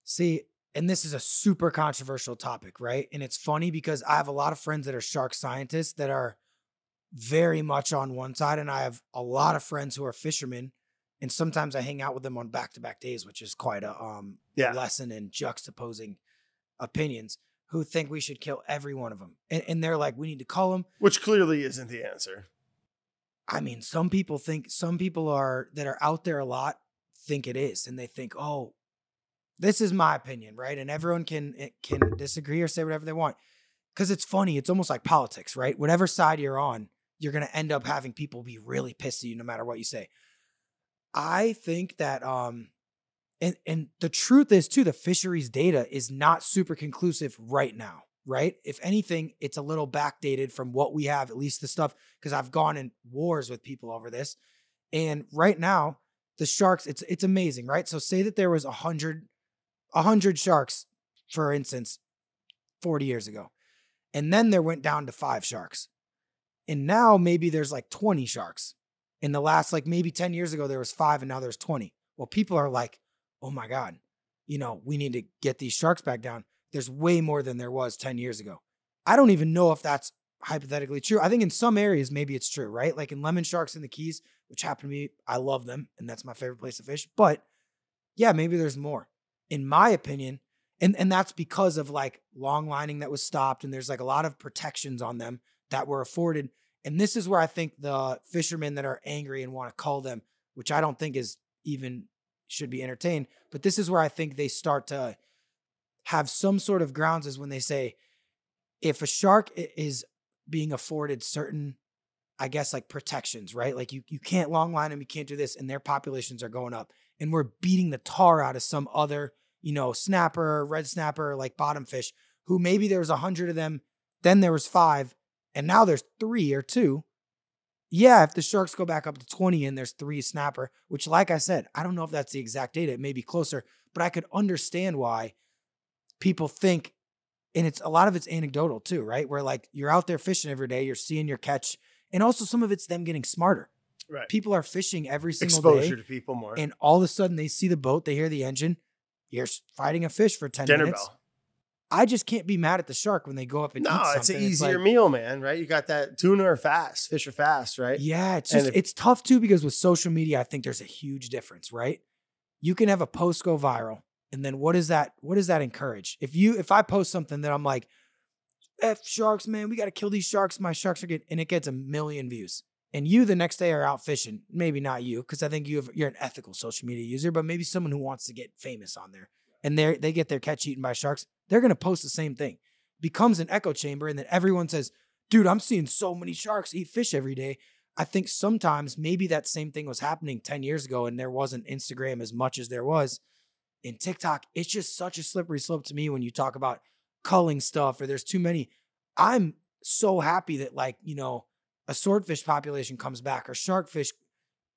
See, and this is a super controversial topic, right? And it's funny because I have a lot of friends that are shark scientists that are very much on one side, and I have a lot of friends who are fishermen, and sometimes I hang out with them on back-to-back days, which is quite a lesson in juxtaposing opinions, who think we should kill every one of them. And they're like, we need to cull them. Which clearly isn't the answer. I mean, some people that are out there a lot think it is. And they think, oh, this is my opinion, right? And everyone can disagree or say whatever they want. Because it's funny. It's almost like politics, right? Whatever side you're on, you're going to end up having people be really pissed at you no matter what you say. I think that, and the truth is too, the fisheries data is not super conclusive right now, right? If anything, it's a little backdated from what we have, at least the stuff, because I've gone in wars with people over this. And right now, the sharks, it's amazing, right? So say that there was 100 sharks, for instance, 40 years ago. And then there went down to 5 sharks. And now maybe there's like 20 sharks. In the last, like maybe 10 years ago, there was 5 and now there's 20. Well, people are like, oh my God, we need to get these sharks back down. There's way more than there was 10 years ago. I don't even know if that's hypothetically true. I think in some areas, maybe it's true, right? Like in lemon sharks in the Keys, which happen to me, I love them. And that's my favorite place to fish. But yeah, maybe there's more. In my opinion, and that's because of like long lining that was stopped. And there's like a lot of protections on them that were afforded. And this is where I think the fishermen that are angry and want to cull them, which I don't think is even should be entertained, but this is where I think they start to have some sort of grounds is when they say, if a shark is being afforded certain, I guess, like protections, right? Like you can't long line them, you can't do this, and their populations are going up. And we're beating the tar out of some other, snapper, red snapper, like bottom fish, who maybe there was 100 of them, then there was 5, and now there's 3 or 2. Yeah, if the sharks go back up to 20 and there's 3 snapper, which like I said, I don't know if that's the exact data, it may be closer, but I could understand why people think, and a lot of it's anecdotal too, right? Where like you're out there fishing every day, you're seeing your catch, and also some of it's them getting smarter. Right. People are fishing every single day. Exposure to people more. And all of a sudden they see the boat, they hear the engine, you're fighting a fish for 10 Dinner minutes. bell. I just can't be mad at the shark when they go up and eat something. It's an easier meal, man, right? You got that tuna or fast, fish are fast, right? Yeah, it's tough too because with social media, I think there's a huge difference, right? You can have a post go viral, and then what does that encourage? If I post something that I'm like, F sharks, man, we got to kill these sharks, my sharks are good, and it gets 1 million views. And you the next day are out fishing, maybe not you, because I think you're an ethical social media user, but maybe someone who wants to get famous on there, and they get their catch eaten by sharks. They're going to post the same thing. Becomes an echo chamber, and then everyone says, dude, I'm seeing so many sharks eat fish every day. I think sometimes maybe that same thing was happening 10 years ago and there wasn't Instagram as much as there was. In TikTok, it's just such a slippery slope to me when you talk about culling stuff or there's too many. I'm so happy that a swordfish population comes back or sharkfish.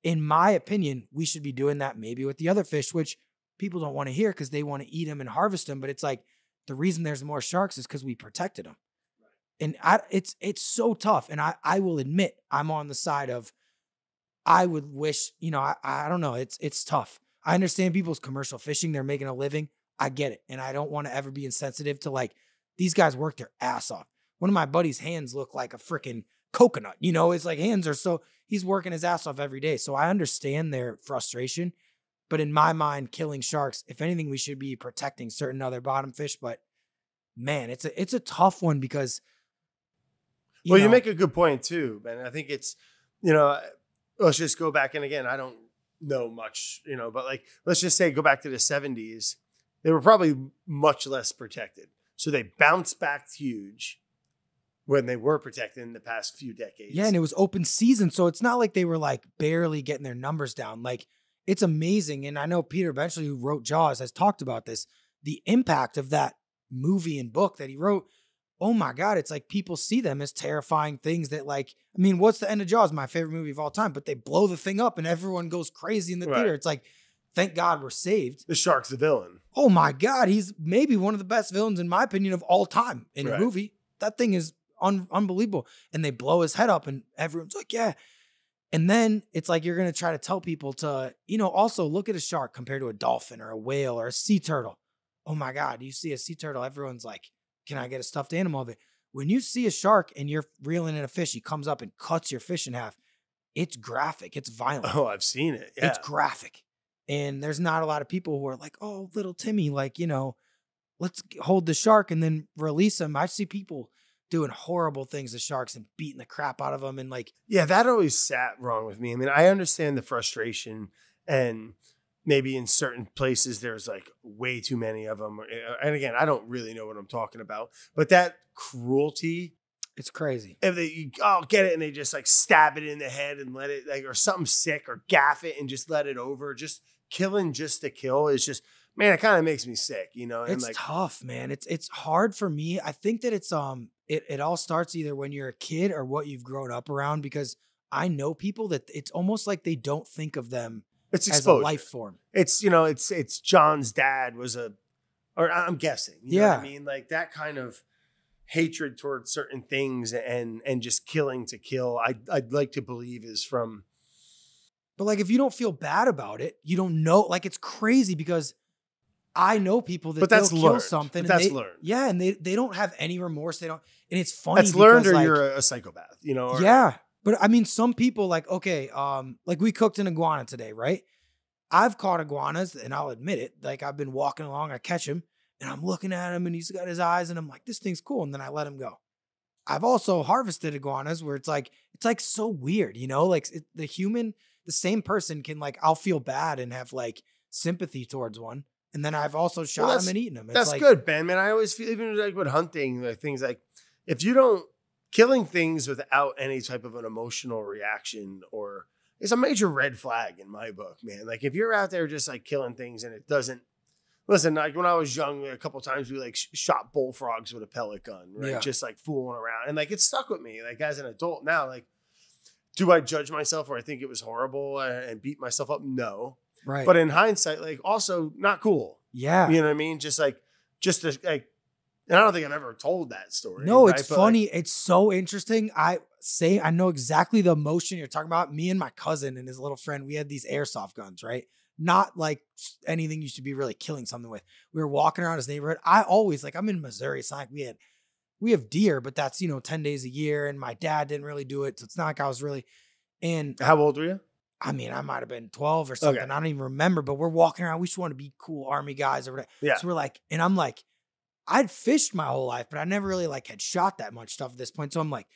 In my opinion, we should be doing that maybe with the other fish, which people don't want to hear because they want to eat them and harvest them. But it's like, the reason there's more sharks is because we protected them. And it's so tough. And I will admit, I'm on the side of, I would wish, I don't know. It's tough. I understand people's commercial fishing. They're making a living. I get it. And I don't want to ever be insensitive to these guys work their ass off. One of my buddy's hands look like a freaking coconut. It's like he's working his ass off every day. So I understand their frustration. But in my mind, killing sharks, if anything, we should be protecting certain other bottom fish. But man, it's a tough one because you make a good point too, man. I think it's, let's just go back. And again, I don't know much, but let's just say go back to the 70s. They were probably much less protected. So they bounced back huge when they were protected in the past few decades. Yeah, and it was open season. So it's not like they were barely getting their numbers down. It's amazing. And I know Peter Benchley, who wrote Jaws, has talked about this. The impact of that movie and book that he wrote, oh my God, it's like people see them as terrifying things that what's the end of Jaws? My favorite movie of all time, but they blow the thing up and everyone goes crazy in the theater. It's like, thank God we're saved. The shark's the villain. Oh my God, he's maybe one of the best villains in my opinion of all time in a movie. That thing is unbelievable. And they blow his head up and everyone's like, yeah. And then it's like you're going to try to tell people to, also look at a shark compared to a dolphin or a whale or a sea turtle. Oh my God, you see a sea turtle, everyone's like, can I get a stuffed animal of it? When you see a shark and you're reeling in a fish, he comes up and cuts your fish in half. It's graphic. It's violent. Oh, I've seen it. Yeah. It's graphic. And there's not a lot of people who are like, oh, little Timmy, let's hold the shark and then release him. I see people doing horrible things to sharks and beating the crap out of them. And that always sat wrong with me. I understand the frustration and maybe in certain places there's way too many of them. And again, I don't really know what I'm talking about, but that cruelty, it's crazy. If they get it and they just stab it in the head and let it or something sick or gaff it and just let it over, just killing just to kill is just, man, it kind of makes me sick, And it's tough, man. It's hard for me. I think that it's it all starts either when you're a kid or what you've grown up around, because I know people that it's almost like they don't think of them as a life form. It's, it's John's dad was or I'm guessing, you know what I mean? That kind of, hatred towards certain things and just killing to kill, I'd like to believe is from. But like, if you don't feel bad about it, you don't know. Like, it's crazy because I know people that But that's they'll kill learned. something. But that's learned. Yeah, and they don't have any remorse. They don't, and it's funny. That's learned, because, or like, you're a psychopath, you know? Or, yeah, but I mean, some people like, okay, like we cooked an iguana today, right? I've caught iguanas, and I'll admit it. Like, I've been walking along, I catch him, and I'm looking at him, and he's got his eyes, and I'm like, this thing's cool, and then I let him go. I've also harvested iguanas where it's like so weird, you know? Like, the same person can, like, I'll feel bad and have like sympathy towards one. And then I've also shot him and eaten him. It's that's like, good, Ben. Man, I always feel, even like with hunting, like things like, if you don't, killing things without any type of an emotional reaction or is a major red flag in my book, man. Like, if you're out there just like killing things and it doesn't, listen, like when I was young, a couple of times we like shot bullfrogs with a pellet gun, right? Yeah. Just like fooling around. And like, it stuck with me. Like, as an adult now, like, do I judge myself or I think it was horrible and beat myself up? No. right. But in hindsight, like, also not cool. yeah. You know what I mean? Just to, like, and I don't think I've ever told that story. No, right? it's But, funny. like, It's so interesting. I know exactly the emotion you're talking about. Me and my cousin and his little friend, we had these airsoft guns, right? Not like anything you should be really killing something with. We were walking around his neighborhood. I always, like, I'm in Missouri. It's not like we have deer, but that's, 10 days a year. And my dad didn't really do it. So it's not like I was really, and how old were you? I mean, I might've been 12 or something. Okay. I don't even remember, but we're walking around. We just want to be cool Army guys or whatever. Yeah. So we're like, and I'm like, I'd fished my whole life, but I never really like had shot that much stuff at this point. So I'm like,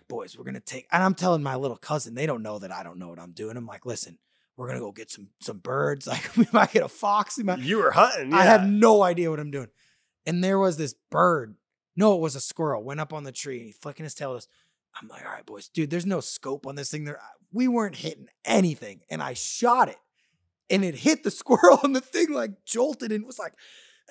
boys, we're going to take, and I'm telling my little cousin, they don't know that I don't know what I'm doing. I'm like, listen, we're going to go get some birds. Like, we might get a fox. You were hunting. Yeah. I had no idea what I'm doing. And there was this bird. No, it was a squirrel. Went up on the tree, he flicking his tail at us. I'm like, all right, boys, dude, there's no scope on this thing. We weren't hitting anything. And I shot it and it hit the squirrel and the thing like jolted and was like,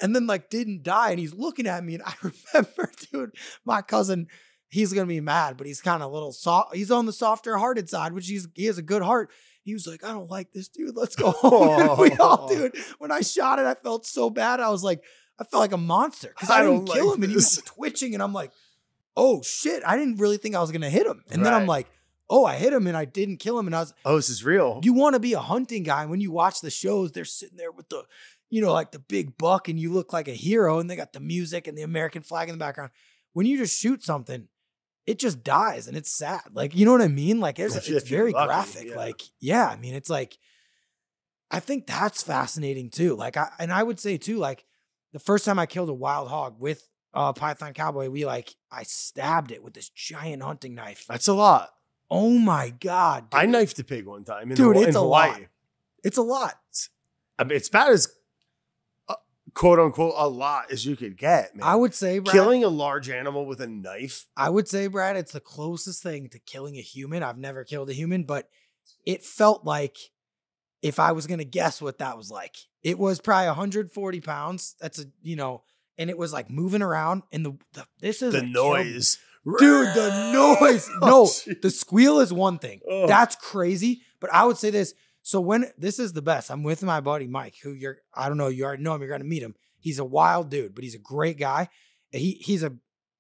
and then like didn't die. And he's looking at me and I remember, dude, my cousin, he's going to be mad, but he's kind of a little soft. He's on the softer hearted side, which he has a good heart. He was like, I don't like this, dude. Let's go home. We all, dude, when I shot it, I felt so bad. I felt like a monster because I didn't kill him and he was twitching. And I'm like, oh shit, I didn't really think I was going to hit him. And then I'm like, oh, I hit him and I didn't kill him. And I was, oh, this is real. You want to be a hunting guy. When you watch the shows, they're sitting there with the, like the big buck and you look like a hero and they got the music and the American flag in the background. When you just shoot something, it just dies and it's sad. Like, you know what I mean? Like it's very graphic. Yeah. Like, yeah, I mean, it's like, I think that's fascinating too. Like, I would say too, like the first time I killed a wild hog with Python Cowboy, I stabbed it with this giant hunting knife. That's a lot. Oh my God. Dude. I knifed a pig one time it's in a Hawaii. lot. It's a lot. I mean, it's about as quote unquote a lot as you could get, man. I would say, Brad, killing a large animal with a knife. I would say, Brad, it's the closest thing to killing a human. I've never killed a human, but it felt like if I was going to guess what that was like, it was probably 140 pounds. That's and it was like moving around and this is the noise. Dude, the noise. No, the squeal is one thing. Oh. That's crazy. But I would say this. So this is the best. I'm with my buddy, Mike, who I don't know, you already know him. You're going to meet him. He's a wild dude, but he's a great guy. He's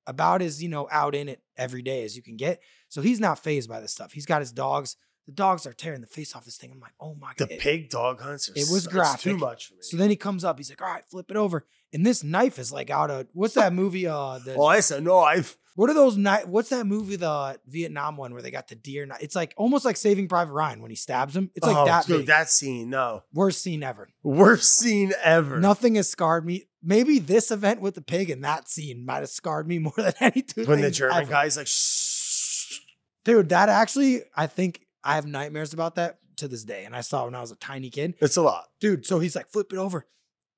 about as, out in it every day as you can get. So he's not fazed by this stuff. He's got his dogs. The dogs are tearing the face off this thing. I'm like, oh my God. The pig dog hunts it was graphic. Too much for me. So then he comes up. He's like, all right, flip it over. And this knife is like out of, what's that movie? It's a knife. What are those what's that movie, the Vietnam one where they got the deer knife? It's like almost like Saving Private Ryan when he stabs him. It's like that. Dude, that scene, no. Worst scene ever. Worst scene ever. Nothing has scarred me. Maybe this event with the pig and that scene might have scarred me more than any two when things the German ever. guy's like, shh. Dude, that actually, I think I have nightmares about that to this day. And I saw it when I was a tiny kid. It's a lot. Dude, so he's like, flip it over.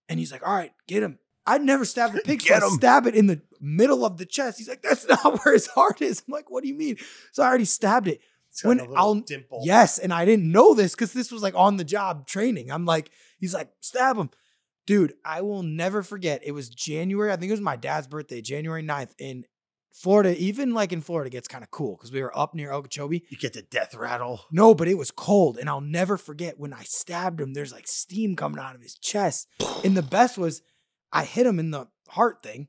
And he's like, all right, get him. I'd never stabbed a pig, so I stab it in the middle of the chest. He's like, that's not where his heart is. I'm like, what do you mean? So I already stabbed it. It's got a little dimple. Yes, and I didn't know this because this was like on the job training. I'm like, he's like, stab him. Dude, I will never forget. It was January. I think it was my dad's birthday, January 9th in Florida. Even like in Florida, it gets kind of cool because we were up near Okeechobee. You get the death rattle. No, but it was cold. And I'll never forget when I stabbed him, there's like steam coming out of his chest. And the best was, I hit him in the heart thing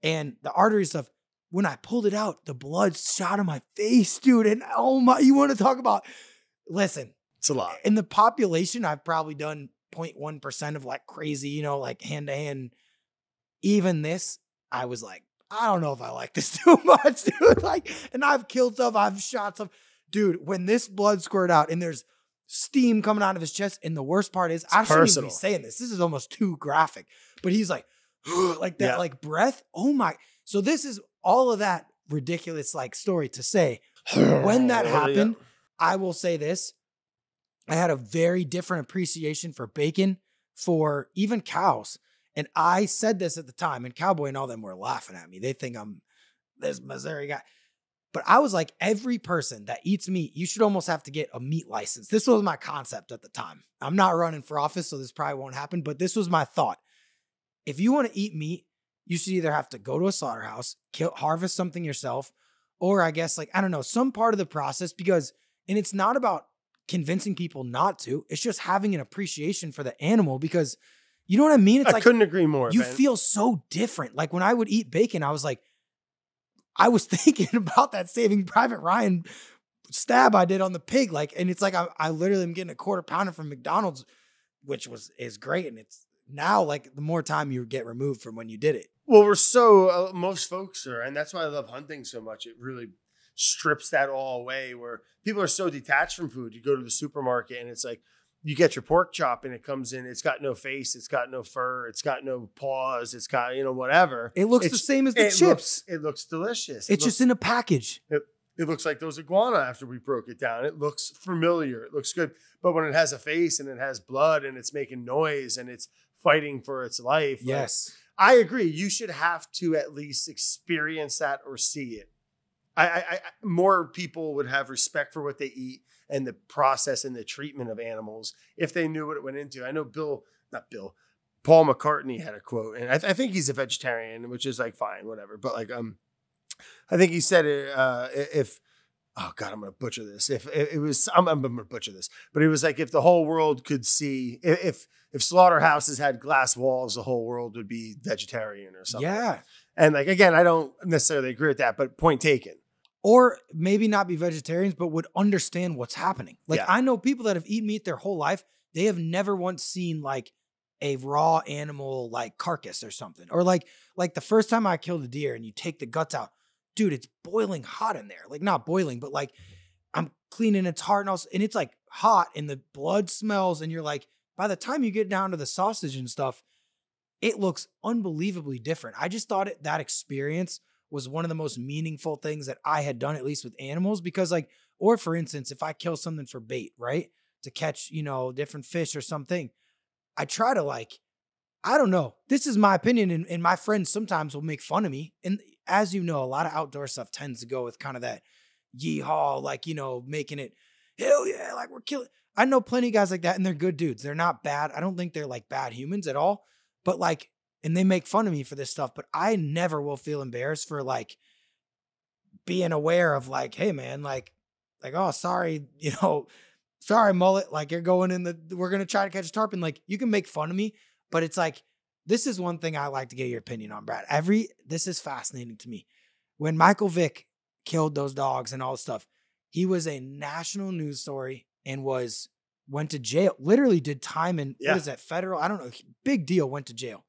and the artery stuff. When I pulled it out, the blood shot in my face, dude. And oh my, you want to talk about, listen, It's a lot. in the population, I've probably done 0.1% of like crazy, you know, like hand to hand. Even this, I was like, I don't know if I like this too much, dude. Like, and I've killed stuff, I've shot stuff. Dude, when this blood squirted out and there's steam coming out of his chest, and the worst part is, I shouldn't even be saying this. This is almost too graphic. But he's like, like that, like breath. Oh my. So this is all of that ridiculous like story to say. When that happened, I will say this. I had a very different appreciation for bacon, for even cows. And I said this at the time, and Cowboy and all them were laughing at me. They think I'm this Missouri guy. But I was like, every person that eats meat, you should almost have to get a meat license. This was my concept at the time. I'm not running for office, so this probably won't happen. But this was my thought. If you want to eat meat, you should either have to go to a slaughterhouse, harvest something yourself, or I guess like, I don't know, some part of the process, because, and it's not about convincing people not to, it's just having an appreciation for the animal, because you know what I mean? It's I couldn't agree more. You feel so different. Like when I would eat bacon, I was like, I was thinking about that Saving Private Ryan stab I did on the pig. Like, and it's like, I literally am getting a quarter pounder from McDonald's, which is great. And it's now like the more time you get removed from when you did it. Well, we're so, most folks are, and that's why I love hunting so much. It really strips that all away, where people are so detached from food. You go to the supermarket and it's like, you get your pork chop and it comes in, it's got no face, it's got no fur, it's got no paws, it's got, you know, whatever. It looks the same as the chips. It looks delicious. It's just in a package. It looks like those iguana after we broke it down. It looks familiar. It looks good. But when it has a face and it has blood and it's making noise and it's fighting for its life. Yes. Like, I agree. You should have to at least experience that or see it. I more people would have respect for what they eat and the process and the treatment of animals if they knew what it went into. I know Paul McCartney had a quote, and I think he's a vegetarian, which is like fine, whatever. But like, I think he said if, oh God, I'm going to butcher this. If it was, I'm going to butcher this, but it was like, if the whole world could see, if slaughterhouses had glass walls, the whole world would be vegetarian or something. Yeah. And like, again, I don't necessarily agree with that, but point taken. Or maybe not be vegetarians, but would understand what's happening. Like, Yeah. I know people that have eaten meat their whole life. They have never once seen like a raw animal, like carcass or something. Or like the first time I killed a deer and you take the guts out, dude, it's boiling hot in there. Like not boiling, but like I'm cleaning its heart and it's like hot and the blood smells. And you're like, by the time you get down to the sausage and stuff, it looks unbelievably different. I just thought that experience was one of the most meaningful things that I had done, at least with animals, because like, or for instance, if I kill something for bait, right? To catch, you know, different fish or something, I try to like, I don't know. This is my opinion. And my friends sometimes will make fun of me. And as you know, a lot of outdoor stuff tends to go with kind of that yeehaw, like, you know, making it, hell yeah, like we're killing. I know plenty of guys like that and they're good dudes. They're not bad. I don't think they're like bad humans at all, but like, and they make fun of me for this stuff, but I never will feel embarrassed for like being aware of like, hey man, like, oh, sorry, you know, sorry, mullet, like you're going we're going to try to catch a tarpon. Like you can make fun of me, but it's like, this is one thing I like to get your opinion on, Brad. This is fascinating to me. When Michael Vick killed those dogs and all this stuff, he was a national news story and went to jail, literally did time in, what is that, federal? I don't know. Big deal, went to jail.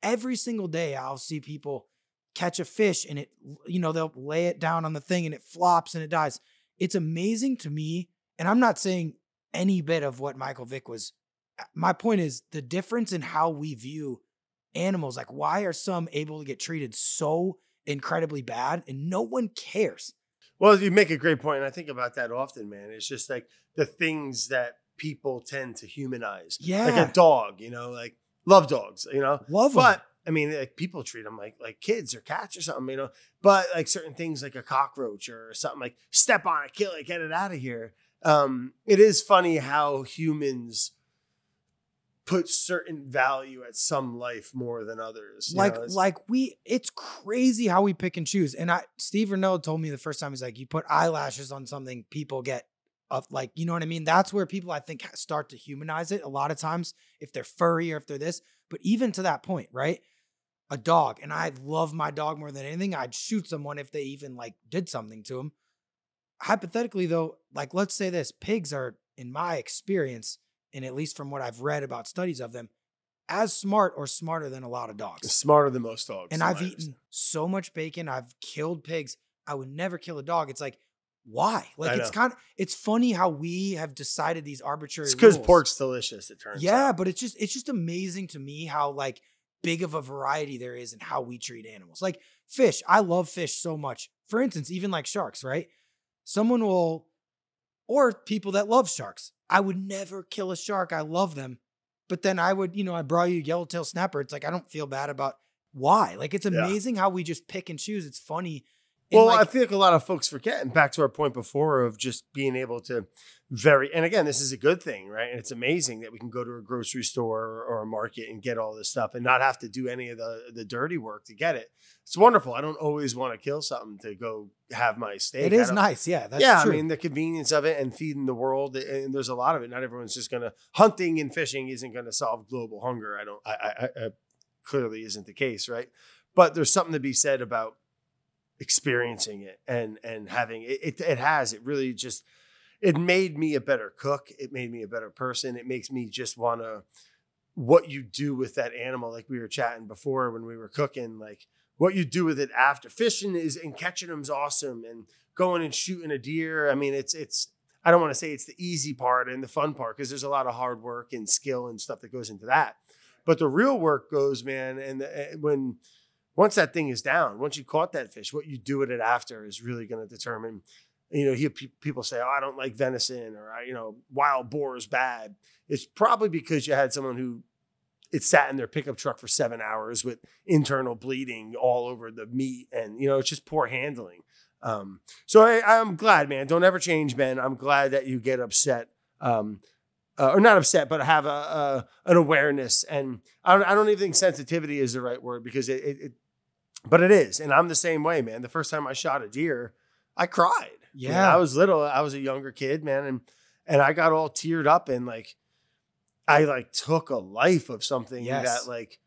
Every single day I'll see people catch a fish and it, you know, they'll lay it down on the thing and it flops and it dies. It's amazing to me. And I'm not saying any bit of what Michael Vick was. My point is the difference in how we view animals. Like, why are some able to get treated so incredibly bad and no one cares? Well, you make a great point, and I think about that often, man. It's just like the things that people tend to humanize. Yeah. Like a dog, you know, like love dogs, you know. Love them. But I mean, like people treat them like kids or cats or something, you know. But like certain things like a cockroach or something, like step on it, kill it, get it out of here. It is funny how humans put certain value at some life more than others. It's crazy how we pick and choose. And Steve Renaud told me the first time, he's like, you put eyelashes on something, people get up, like, you know what I mean? That's where people, I think, start to humanize it a lot of times, if they're furry or if they're this, but even to that point, right? a dog, and I love my dog more than anything, I'd shoot someone if they even like did something to him. Hypothetically though, like let's say this, pigs are, in my experience, and at least from what I've read about studies of them, as smart or smarter than a lot of dogs. Smarter than most dogs. And I've eaten so much bacon. I've killed pigs. I would never kill a dog. It's like, why? Like it's funny how we have decided these arbitrary rules. It's because pork's delicious, it turns out. Yeah, but it's just amazing to me how like big of a variety there is in how we treat animals. Like fish. I love fish so much. For instance, even like sharks, right? Someone will, or people that love sharks. I would never kill a shark. I love them. But then I would, I brought you yellowtail snapper. It's like, I don't feel bad about why. Like, it's amazing how we just pick and choose. It's funny. Well, I feel like a lot of folks forget, and back to our point before of just being able to and again, this is a good thing, right? And it's amazing that we can go to a grocery store or a market and get all this stuff and not have to do any of the dirty work to get it. It's wonderful. I don't always want to kill something to go have my steak. It is nice. Yeah, that's true. I mean, the convenience of it and feeding the world, and there's a lot of it. Not everyone's just going to, hunting and fishing isn't going to solve global hunger. I clearly isn't the case, right? But there's something to be said about experiencing it and having it really just, it made me a better cook. It made me a better person. It makes me just want to, what you do with that animal, like we were chatting before when we were cooking, like what you do with it after. Fishing is, and catching them's awesome, and going and shooting a deer. I mean, it's I don't want to say it's the easy part and the fun part, because there's a lot of hard work and skill and stuff that goes into that. But the real work goes, man, and once that thing is down, once you caught that fish, what you do with it after is really going to determine. People say, "Oh, I don't like venison," or wild boar is bad. It's probably because you had someone who it sat in their pickup truck for 7 hours with internal bleeding all over the meat, and it's just poor handling. So I'm glad, man. Don't ever change, Ben. I'm glad that you get upset, or not upset, but have an awareness. And I don't even think sensitivity is the right word, because but it is. And I'm the same way, man. The first time I shot a deer, I cried. Yeah. Man, I was little. I was a younger kid, man. And I got all teared up, and I took a life of something that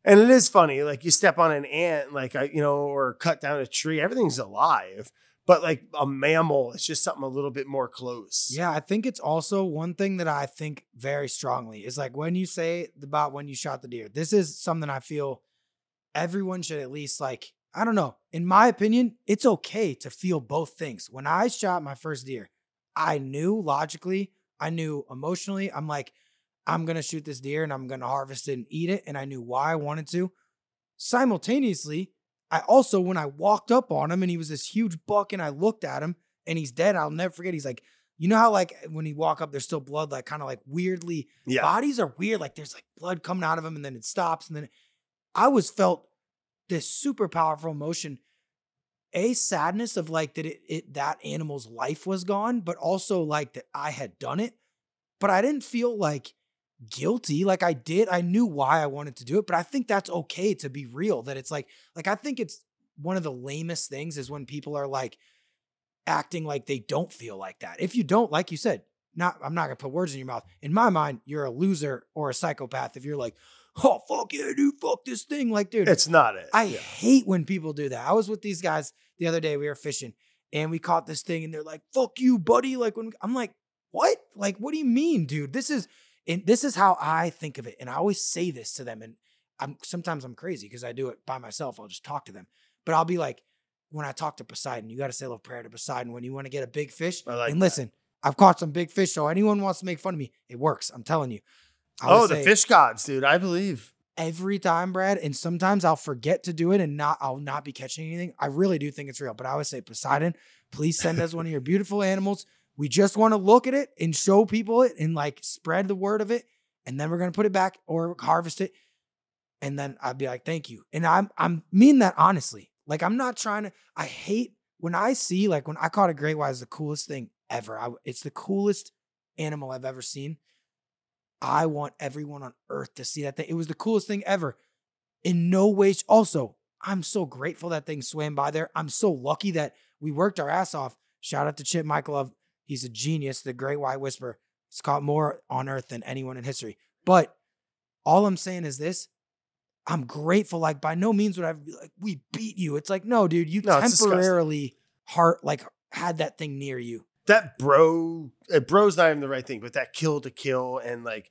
and it is funny. Like you step on an ant, or cut down a tree, everything's alive. But like a mammal, it's just something a little bit more close. Yeah, I think it's also one thing that I think very strongly is like when you say about when you shot the deer, this is something I feel everyone should at least I don't know. In my opinion, it's okay to feel both things. When I shot my first deer, I knew logically, I knew emotionally, I'm like, I'm going to shoot this deer and I'm going to harvest it and eat it. And I knew why I wanted to. Simultaneously, I also, when I walked up on him and he was this huge buck and I looked at him and he's dead, I'll never forget. He's like, you know how when you walk up, there's still blood, kind of weirdly, bodies are weird. Like there's blood coming out of him and then it stops. And then I felt this super powerful emotion, sadness of that that animal's life was gone, but also that I had done it. But I didn't feel guilty. I knew why I wanted to do it, but I think that's okay to be real. That it's I think it's one of the lamest things is when people are acting like they don't feel like that. If you don't, like you said, I'm not gonna put words in your mouth. In my mind, you're a loser or a psychopath if you're oh, fuck yeah, dude, fuck this thing. Dude. It's not it. I hate when people do that. I was with these guys the other day. We were fishing and we caught this thing and they're like, fuck you, buddy. I'm like, what? What do you mean, dude? This is how I think of it. And I always say this to them. And sometimes I'm crazy because I do it by myself. I'll just talk to them. But I'll be like, when I talk to Poseidon, you got to say a little prayer to Poseidon when you want to get a big fish. Listen, I've caught some big fish. So anyone wants to make fun of me, it works. I'm telling you. The fish gods, dude. I believe. Every time, Brad. And sometimes I'll forget to do it and I'll not be catching anything. I really do think it's real. But I always say, Poseidon, please send us one of your beautiful animals. We just want to look at it and show people it and spread the word of it. And then we're going to put it back or harvest it. And then I'd be like, thank you. And I'm mean that honestly. I'm not trying to, I hate when I see, when I caught a great white is the coolest thing ever. It's the coolest animal I've ever seen. I want everyone on earth to see that thing. It was the coolest thing ever. In no way. Also, I'm so grateful that thing swam by there. I'm so lucky that we worked our ass off. Shout out to Chip Michalove. He's a genius, the great white whisperer. He's caught more on earth than anyone in history. But all I'm saying is this. I'm grateful. Like, by no means would I be like, we beat you. It's like, no, dude, you No, it's temporarily had that thing near you. That bro's not even the right thing, but that kill to kill, and like,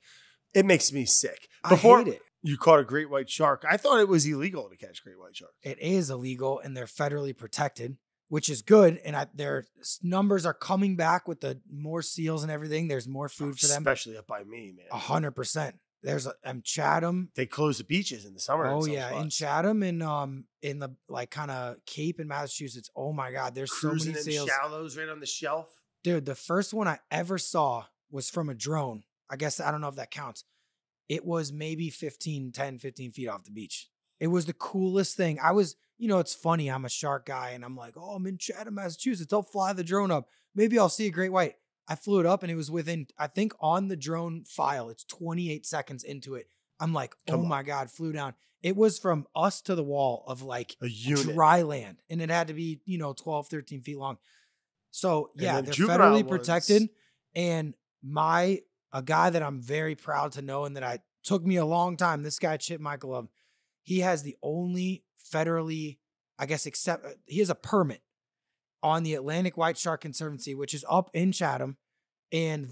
it makes me sick. Before I hate it. you caught a great white shark, I thought it was illegal to catch great white sharks. It is illegal, and they're federally protected, which is good. And their numbers are coming back with the more seals and everything. There's more food for them. Especially up by me, man. 100%. There's Chatham. They close the beaches in the summer. Oh yeah, in Chatham and in the like kind of Cape in Massachusetts. Oh my God, there's Cruising so many in seals. shallows right on the shelf. Dude, the first one I ever saw was from a drone. I guess I don't know if that counts. It was maybe 10, 15 feet off the beach. It was the coolest thing. I was, it's funny. I'm a shark guy and I'm like, oh, I'm in Chatham, Massachusetts. I'll fly the drone up. Maybe I'll see a great white. I flew it up and it was within, I think on the drone file, it's 28 seconds into it. I'm like, oh my God, flew down. It was from us to the wall of like a unit. Dry land. And it had to be, 12, 13 feet long. So yeah, they're federally protected. And a guy that I'm very proud to know and that took me a long time, this guy, Chip Michalove, he has the only federally, he has a permit on the Atlantic White Shark Conservancy, which is up in Chatham. And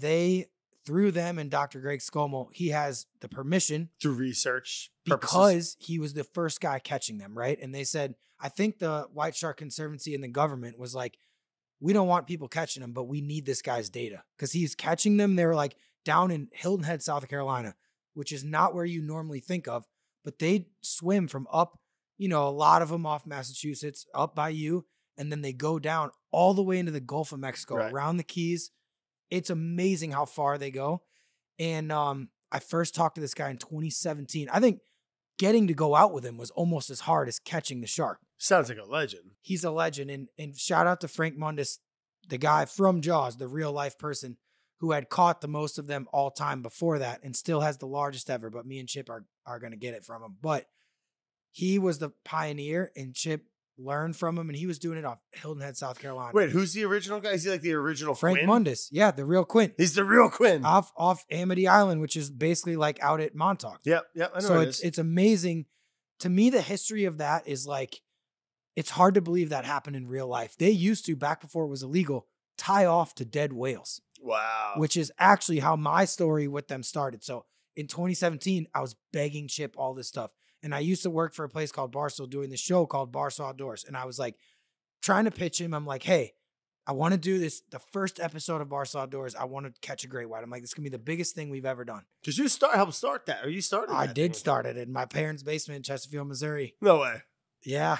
through them and Dr. Greg Scomo, he has the permission. Through research purposes. Because he was the first guy catching them, right? And they said, I think the White Shark Conservancy and the government was like, we don't want people catching them, but we need this guy's data. Because he's catching them. They were like down in Hilton Head, South Carolina, which is not where you normally think of. But they swim from up, a lot of them off Massachusetts, up by you. And then they go down all the way into the Gulf of Mexico, around the Keys. It's amazing how far they go. And I first talked to this guy in 2017. I think getting to go out with him was almost as hard as catching the shark. Sounds like a legend. He's a legend. And shout out to Frank Mundus, the guy from Jaws, the real life person who had caught the most of them all time before that and still has the largest ever. But me and Chip are going to get it from him. But he was the pioneer and Chip learned from him, and he was doing it off Hilton Head, South Carolina. Wait, who's the original guy? Is he like the original Frank Quinn? Mundus. Yeah, the real Quinn. He's the real Quinn. Off Amity Island, which is basically like out at Montauk. Yep, I know. So it's amazing. To me, the history of that is like, it's hard to believe that happened in real life. They used to, back before it was illegal, tie off to dead whales. Wow. Which is actually how my story with them started. So in 2017, I was begging Chip all this stuff. And I used to work for a place called Barstool doing this show called Barstool Outdoors. And I was like trying to pitch him. I'm like, hey, I want to do this. The first episode of Barstool Outdoors, I want to catch a great white. I'm like, this can be the biggest thing we've ever done. Did you help start that? Or you started that? I did start it in my parents' basement in Chesterfield, Missouri. No way. Yeah.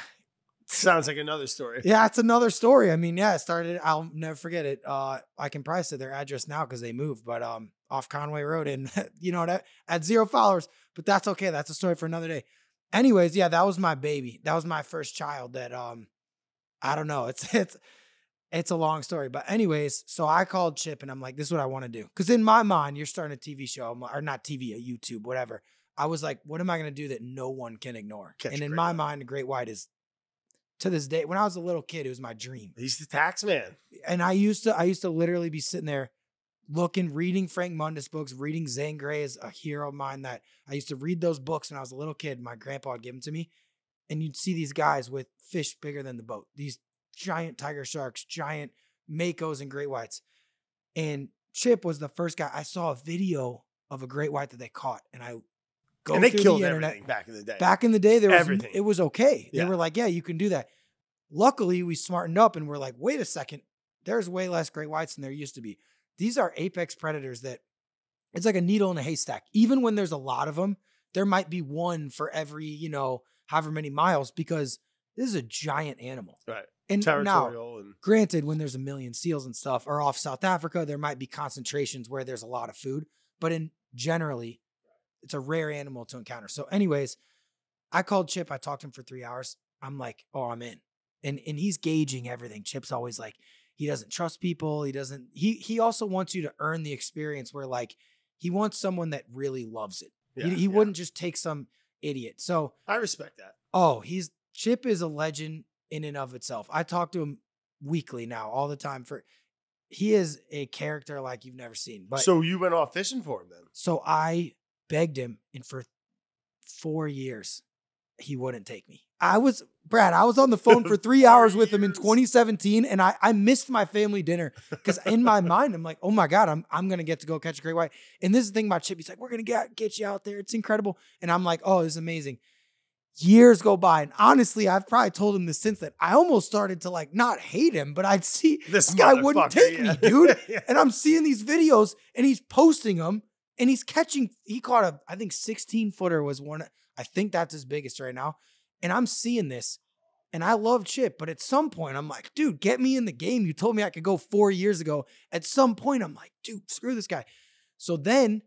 Sounds like another story. Yeah, it's another story. I mean, yeah, it started. I'll never forget it. I can probably say their address now because they moved, but off Conway Road and that at 0 followers. But that's okay. That's a story for another day. Anyways, yeah, that was my baby. That was my first child. That I don't know. It's a long story, but anyways, so I called Chip and I'm like, this is what I want to do. Because in my mind, you're starting a TV show or not TV, a YouTube, whatever. I was like, what am I going to do that no one can ignore? And in my mind, the great white is. To this day, when I was a little kid, it was my dream. He's the tax man. And I used to literally be sitting there reading Frank Mundus books, reading Zane Grey is a hero of mine that I used to read those books when I was a little kid. My grandpa would give them to me. And you'd see these guys with fish bigger than the boat. These giant tiger sharks, giant makos and great whites. And Chip was the first guy. I saw a video of a great white that they caught. And they killed everything back in the day. Back in the day, it was okay. They were like, yeah, you can do that. Luckily, we smartened up and we're like, wait a second. There's way less great whites than there used to be. These are apex predators that it's like a needle in a haystack. Even when there's a lot of them, there might be one for every, however many miles because this is a giant animal. Right. And now, granted, when there's a million seals and stuff or off South Africa, there might be concentrations where there's a lot of food. But generally, it's a rare animal to encounter. So anyways, I called Chip. I talked to him for 3 hours. I'm like, oh, I'm in. And he's gauging everything. Chip's always like, he doesn't trust people. He also wants you to earn the experience where like, he wants someone that really loves it. Yeah, he wouldn't just take some idiot. So I respect that. Oh, Chip is a legend in and of itself. I talk to him weekly now, all the time. He is a character like you've never seen. But so you went off fishing for him then? So I begged him, and for 4 years, he wouldn't take me. I was on the phone for 3 hours with him in 2017, and I missed my family dinner because in my mind, I'm like, oh my God, I'm going to get to go catch a great white. And this is the thing about Chip. He's like, we're going to get you out there. It's incredible. And I'm like, oh, this is amazing. Years go by. And honestly, I've probably told him this since then. I almost started to like not hate him, but I'd see this guy wouldn't take me, dude. Yeah. And I'm seeing these videos and he's posting them and he's catching, he caught I think 16 footer was one. I think that's his biggest right now. And I'm seeing this and I love Chip, but at some point I'm like, dude, get me in the game. You told me I could go 4 years ago. At some point I'm like, dude, screw this guy. So then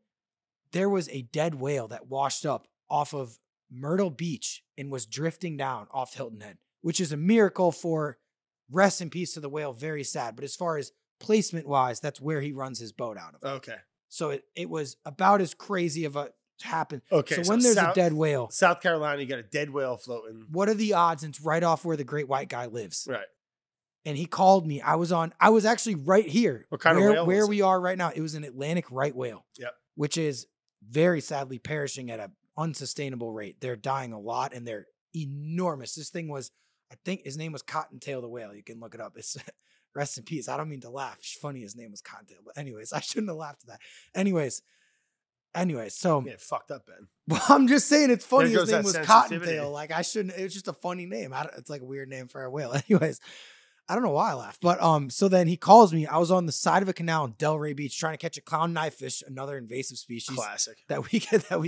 there was a dead whale that washed up off of Myrtle Beach and was drifting down off Hilton Head, which is a miracle for rest in peace to the whale. Very sad. But as far as placement wise, that's where he runs his boat out of. Okay. So it was about as crazy of a happen. Okay. So when there's a dead whale, South Carolina, you got a dead whale floating. What are the odds? And it's right off where the great white guy lives. Right. And he called me. I was actually right here. What kind of whale? Where we are right now. It was an Atlantic right whale. Yep. Which is very sadly perishing at a unsustainable rate. They're dying a lot and they're enormous. This thing was, I think his name was Cottontail the whale. You can look it up. It's rest in peace. I don't mean to laugh. It's funny his name was Cottontail. But anyways, I shouldn't have laughed at that. Anyways, so yeah, fucked up, Ben. Well, I'm just saying it's funny his name was Cottontail. Like I shouldn't, it was just a funny name. It's like a weird name for a whale. Anyways, I don't know why I laughed. But so then he calls me. I was on the side of a canal in Delray Beach trying to catch a clown knifefish, another invasive species. Classic. That we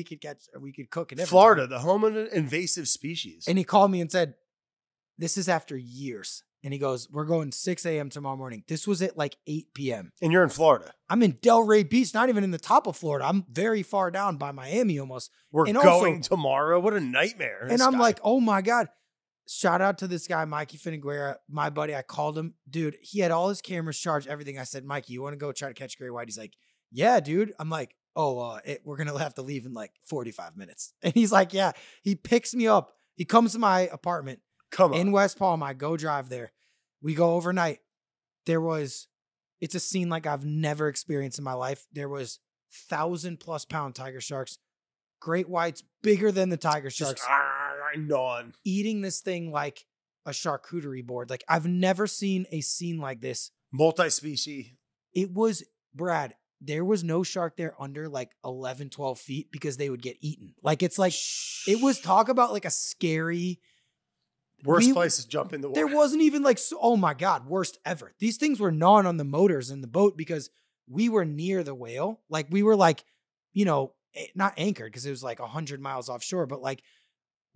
could catch, we could cook it. Florida, the home of an invasive species. And he called me and said, this is after years. And he goes, we're going 6 a.m. tomorrow morning. This was at like 8 p.m. And you're in Florida. I'm in Delray Beach, not even in the top of Florida. I'm very far down by Miami almost. We're going tomorrow. What a nightmare. And I'm like, oh my God. Shout out to this guy, Mikey Finiguera, my buddy. I called him. Dude, he had all his cameras charged, everything. I said, Mikey, you want to go try to catch a great white? He's like, yeah, dude. I'm like, we're going to have to leave in like 45 minutes. And he's like, yeah. He picks me up. He comes to my apartment in West Palm. I go drive there. We go overnight. It's a scene like I've never experienced in my life. There was 1,000+ pound tiger sharks, great whites, bigger than the tiger sharks. Eating this thing like a charcuterie board. Like I've never seen a scene like this. Multi-species. It was, Brad, there was no shark there under like 11, 12 feet because they would get eaten. Like it's like, it was talk about like a scary. Worst place to jump in the water. There wasn't even like, oh my God, worst ever. These things were gnawing on the motors in the boat because we were near the whale. Like we were like, not anchored because it was like 100 miles offshore, but like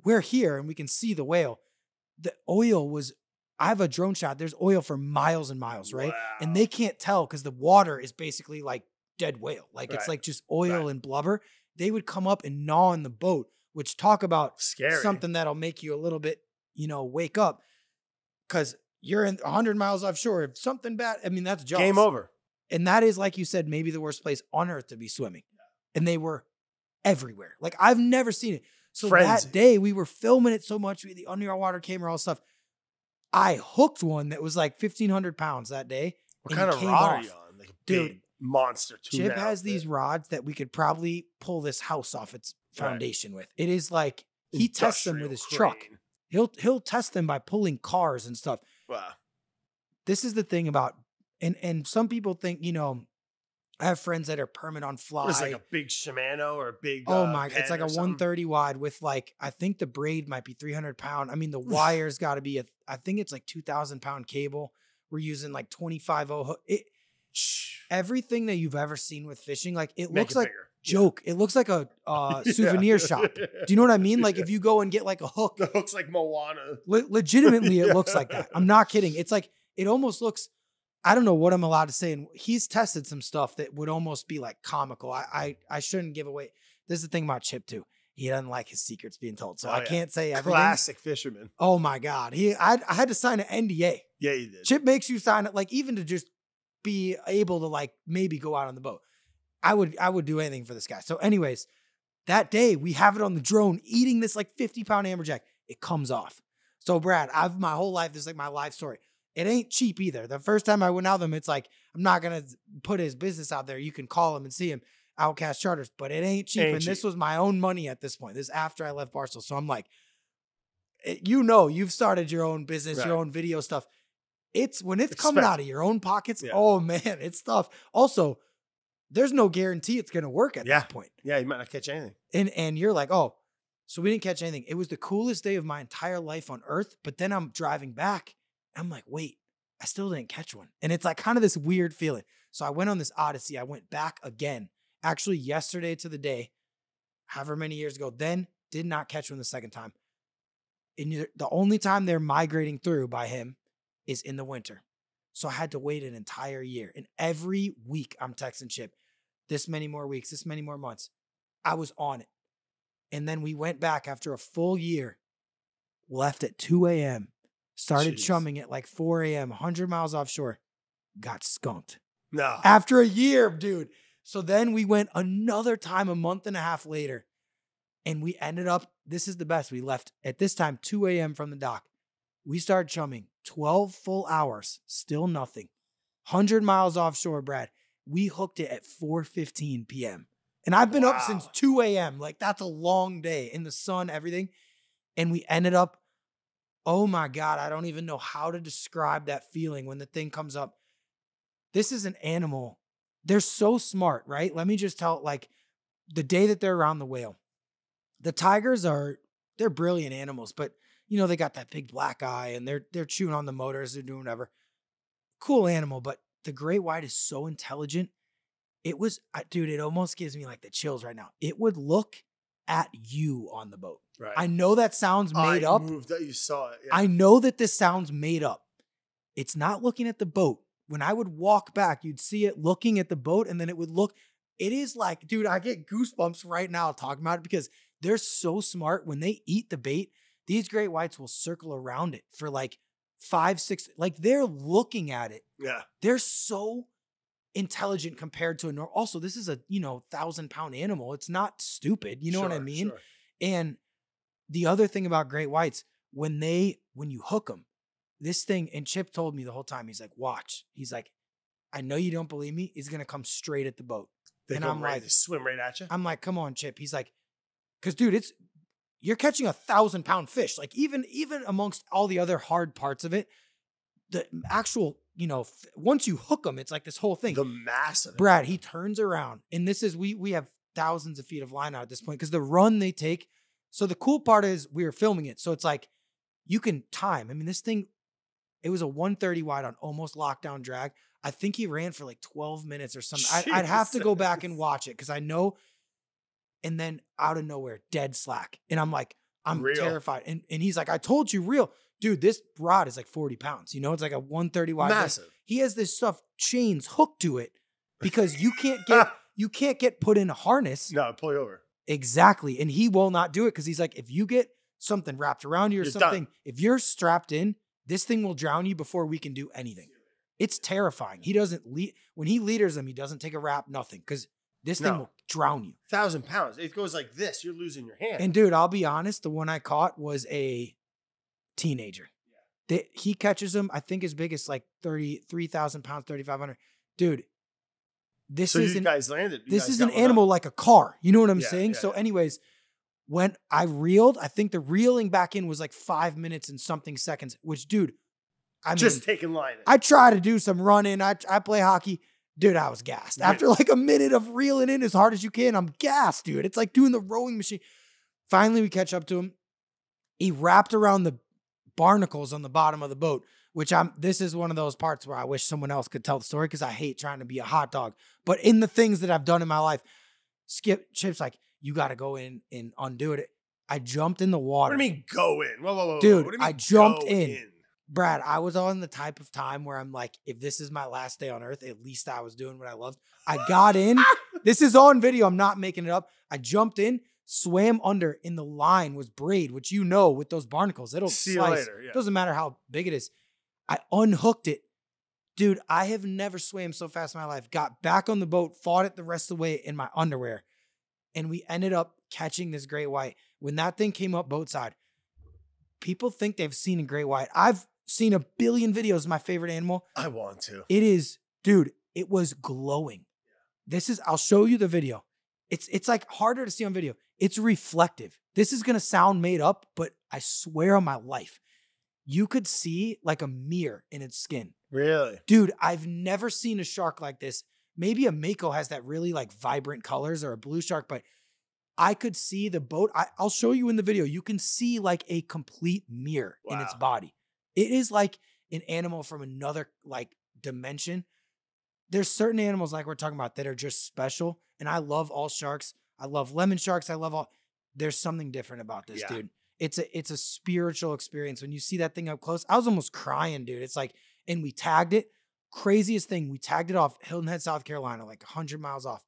we're here and we can see the whale. The oil was, I have a drone shot. There's oil for miles and miles, right? Wow. And they can't tell because the water is basically like dead whale. Like it's like just oil and blubber. They would come up and gnaw on the boat, which talk about something that'll make you a little bit, wake up because you're in 100 miles offshore. If something bad, I mean, that's Jaws. Game over. And that is, like you said, maybe the worst place on earth to be swimming. And they were everywhere. Like I've never seen it. So that day we were filming it so much. We had the underwater camera, all stuff. I hooked one that was like 1,500 pounds that day. What kind of rod are you on? Like a big monster tuna. Chip has these rods that we could probably pull this house off its foundation with. It is like, he tests them with his truck. He'll test them by pulling cars and stuff. Wow. This is the thing about, and some people think, I have friends that are permit on fly. It's like a big Shimano or a big it's like a 130 wide with like, I think the braid might be 300 pound. I mean, the wire's got to be I think it's like 2,000 pound cable. We're using like 25-0 hook. Everything that you've ever seen with fishing, like it looks like joke. It looks like a souvenir shop. Do you know what I mean? Like if you go and get like a hook. The hook's like Moana. Legitimately, it looks like that. I'm not kidding. It's like, it almost looks, I don't know what I'm allowed to say. And he's tested some stuff that would almost be like comical. I shouldn't give away. This is the thing about Chip too. He doesn't like his secrets being told. So I can't say everything. Classic fisherman. Oh my God. I had to sign an NDA. Yeah, you did. Chip makes you sign it, like even to just be able to like maybe go out on the boat. I would do anything for this guy. So anyways, that day we have it on the drone eating this like 50-pound amberjack. It comes off. So Brad, my whole life, this is like my life story. It ain't cheap either. The first time I went out with him, it's like, I'm not going to put his business out there. You can call him and see him, Outcast Charters, but it ain't cheap. This was my own money at this point. This is after I left Barstool. So I'm like, you know, you've started your own business, Right. your own video stuff. It's when it's coming out of your own pockets. Yeah. Oh man, it's tough. Also, there's no guarantee it's going to work at this point. Yeah, you might not catch anything. And you're like, oh, so we didn't catch anything. It was the coolest day of my entire life on earth. But then I'm driving back. I'm like, wait, I still didn't catch one. And it's like kind of this weird feeling. So I went on this odyssey. I went back again, actually yesterday to the day, however many years ago, then did not catch one the second time. And the only time they're migrating through by him is in the winter. So I had to wait an entire year. And every week I'm texting Chip, this many more weeks, this many more months. I was on it. And then we went back after a full year, left at 2 a.m., started chumming at like 4 a.m., 100 miles offshore, got skunked. No. After a year, dude. So then we went another time a month and a half later. And we ended up, this is the best. We left at this time, 2 a.m. from the dock. We started chumming 12 full hours, still nothing. 100 miles offshore, Brad. We hooked it at 4:15 p.m. And I've been up since 2 a.m. Like, that's a long day in the sun, everything. And we ended up, oh my God, I don't even know how to describe that feeling when the thing comes up. This is an animal. They're so smart, right? Let me just tell, like, the day that they're around the whale, the tigers they're brilliant animals, but you know, they got that big black eye and they're chewing on the motors, they're doing whatever. Cool animal, but the great white is so intelligent. It was, dude, it almost gives me like the chills right now. It would look at you on the boat. Right. I know that sounds made up. You saw it. Yeah. I know that this sounds made up. It's not looking at the boat. When I would walk back, you'd see it looking at the boat and then it would look, it is like, dude, I get goosebumps right now talking about it because they're so smart. When they eat the bait, these great whites will circle around it for like 5, 6, like they're looking at it. Yeah. They're so intelligent compared to a normal. Also, this is a, 1,000-pound animal. It's not stupid. You know what I mean? Sure. And the other thing about great whites, when you hook them, this thing, and Chip told me the whole time, he's like, watch. He's like, I know you don't believe me. He's going to come straight at the boat. And I'm like, they swim right at you. I'm like, come on, Chip. He's like, because dude, you're catching 1,000-pound fish. Like even amongst all the other hard parts of it, the actual, once you hook them, it's like this whole thing. The mass of it. Brad, he turns around, and this is, we have thousands of feet of line out at this point because the run they take. So the cool part is we were filming it. So it's like you can time. I mean, this thing, it was a 130 wide on almost lockdown drag. I think he ran for like 12 minutes or something. I'd have to go back and watch it because I know. And then out of nowhere, dead slack. And I'm like, I'm real. Terrified. And he's like, I told you, real. Dude, this rod is like 40 pounds. It's like a 130 wide. Massive. He has this stuff, chains hooked to it because you can't get put in a harness. No, pull you over. Exactly. And he will not do it because he's like, if you get something wrapped around you or something, done. If you're strapped in, this thing will drown you before we can do anything. It's terrifying. He doesn't when he leaders them, he doesn't take a wrap, nothing. Because this thing will drown you. 1,000 pounds. It goes like this. You're losing your hand. And dude, I'll be honest. The one I caught was a teenager. Yeah. He catches them. I think as big as like 3,000 pounds, 3,500. Dude, this is guys landed. This is an animal like a car. You know what I'm saying? Yeah, so anyways, when I reeled, I think the reeling back in was like 5 minutes and something seconds, which dude, just taking line. I try to do some running. I play hockey. Dude, I was gassed. After like a minute of reeling in as hard as you can, I'm gassed, dude. It's like doing the rowing machine. Finally, we catch up to him. He wrapped around the barnacles on the bottom of the boat, which this is one of those parts where I wish someone else could tell the story because I hate trying to be a hot dog. But in the things that I've done in my life, Chip's like, you got to go in and undo it. I jumped in the water. What do you mean go in? Whoa. Dude, I jumped in. Brad, I was on the type of time where I'm like, if this is my last day on earth, at least I was doing what I loved. I got in. This is on video. I'm not making it up. I jumped in, swam under, and the line was braid, which with those barnacles, it'll see slice. You later, yeah. Doesn't matter how big it is. I unhooked it. Dude, I have never swam so fast in my life. Got back on the boat, fought it the rest of the way in my underwear. And we ended up catching this great white. When that thing came up boat side, people think they've seen a great white. I've seen a billion videos of my favorite animal. I want to. It is, dude, it was glowing. I'll show you the video. It's like harder to see on video. It's reflective. This is going to sound made up, but I swear on my life, you could see like a mirror in its skin. Really? Dude, I've never seen a shark like this. Maybe a mako has that really like vibrant colors, or a blue shark, but I could see the boat. I'll show you in the video. You can see like a complete mirror in its body. It is like an animal from another like dimension. There's certain animals like we're talking about that are just special. And I love all sharks. I love lemon sharks. I love all. There's something different about this, dude. It's a spiritual experience. When you see that thing up close, I was almost crying, dude. It's like, and we tagged it. Craziest thing, we tagged it off Hilton Head, South Carolina, like 100 miles off.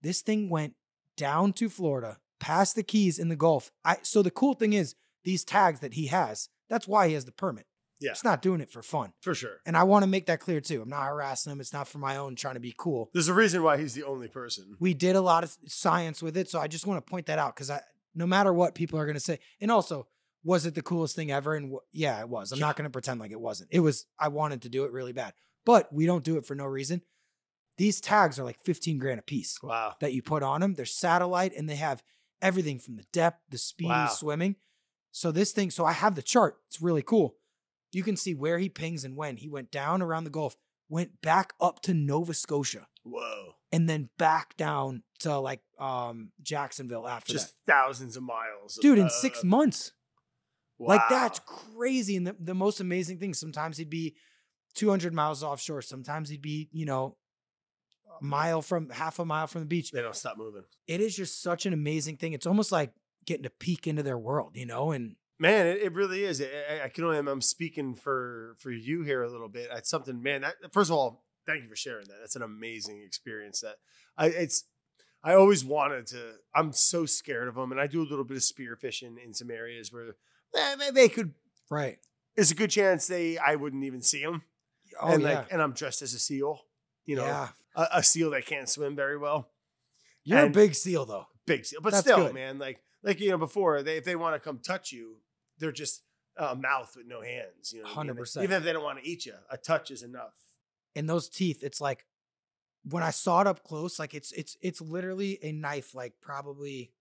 This thing went down to Florida, past the Keys in the Gulf. So the cool thing is, these tags that he has, that's why he has the permit. Yeah. It's not doing it for fun. For sure. And I want to make that clear too. I'm not harassing him. It's not for my own trying to be cool. There's a reason why he's the only person. We did a lot of science with it. So I just want to point that out, because no matter what people are going to say. And also, was it the coolest thing ever? And yeah, it was. I'm not going to pretend like it wasn't. It was. I wanted to do it really bad. But we don't do it for no reason. These tags are like 15 grand a piece. Wow. That you put on them. They're satellite, and they have everything from the depth, the speed, swimming. So this thing, so I have the chart. It's really cool. You can see where he pings and when. He went down around the Gulf, went back up to Nova Scotia. Whoa. And then back down to like Jacksonville after that. Just thousands of miles. Dude, in 6 months. Wow. Like, that's crazy. And the most amazing thing, sometimes he'd be 200 miles offshore. Sometimes he'd be, half a mile from the beach. They don't stop moving. It is just such an amazing thing. It's almost like getting to peek into their world, and man, it really is. I can only, I'm speaking for you here a little bit. It's something, man, first of all, thank you for sharing that. That's an amazing experience that I always wanted to. I'm so scared of them. And I do a little bit of spear fishing in some areas where they could, right. There's a good chance I wouldn't even see them. Oh, and yeah. And I'm dressed as a seal, yeah. a seal that can't swim very well. You're a big seal though. Big seal, but that's still, good. man, like before if they want to come touch you, they're just a mouth with no hands. 100%. Even if they don't want to eat you, a touch is enough. And those teeth, it's like, when I saw it up close, like it's literally a knife, like probably,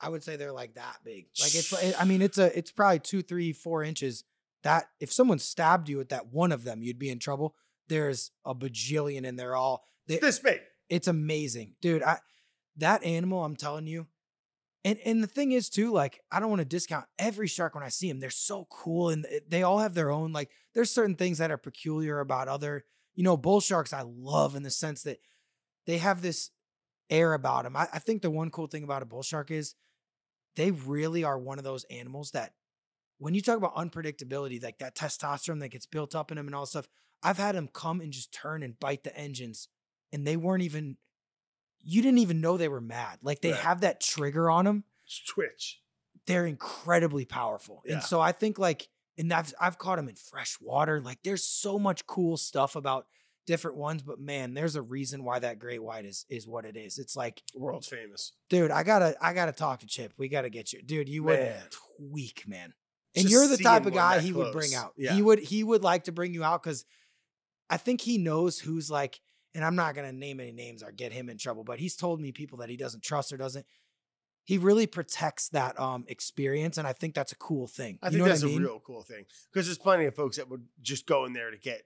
I would say they're like that big. Like it's probably 2, 3, 4 inches. That if someone stabbed you with that one of them, you'd be in trouble. There's a bajillion and they're all this big. It's amazing, dude. That animal, I'm telling you. And the thing is too, like, I don't want to discount every shark when I see them. They're so cool, and they all have their own, like, there's certain things that are peculiar about other, bull sharks I love in the sense that they have this air about them. I think the one cool thing about a bull shark is they really are one of those animals that, when you talk about unpredictability, like that testosterone that gets built up in them and all that stuff, I've had them come and just turn and bite the engines, and they weren't even, you didn't even know they were mad. Like, they have that trigger on them. Twitch. They're incredibly powerful. Yeah. And so I think, like, and I've caught them in fresh water. Like, there's so much cool stuff about different ones, but man, there's a reason why that great white is what it is. It's like world famous. Dude, I gotta talk to Chip. We gotta get you. Dude, you would tweak, man. And Just you're the type of guy he close. would bring out. Yeah. He would like to bring you out, because I think he knows who's like, and I'm not going to name any names or get him in trouble, but he's told me people that he doesn't trust or doesn't. He really protects that experience, and I think that's a cool thing. I think that's a real cool thing, because there's plenty of folks that would just go in there to get,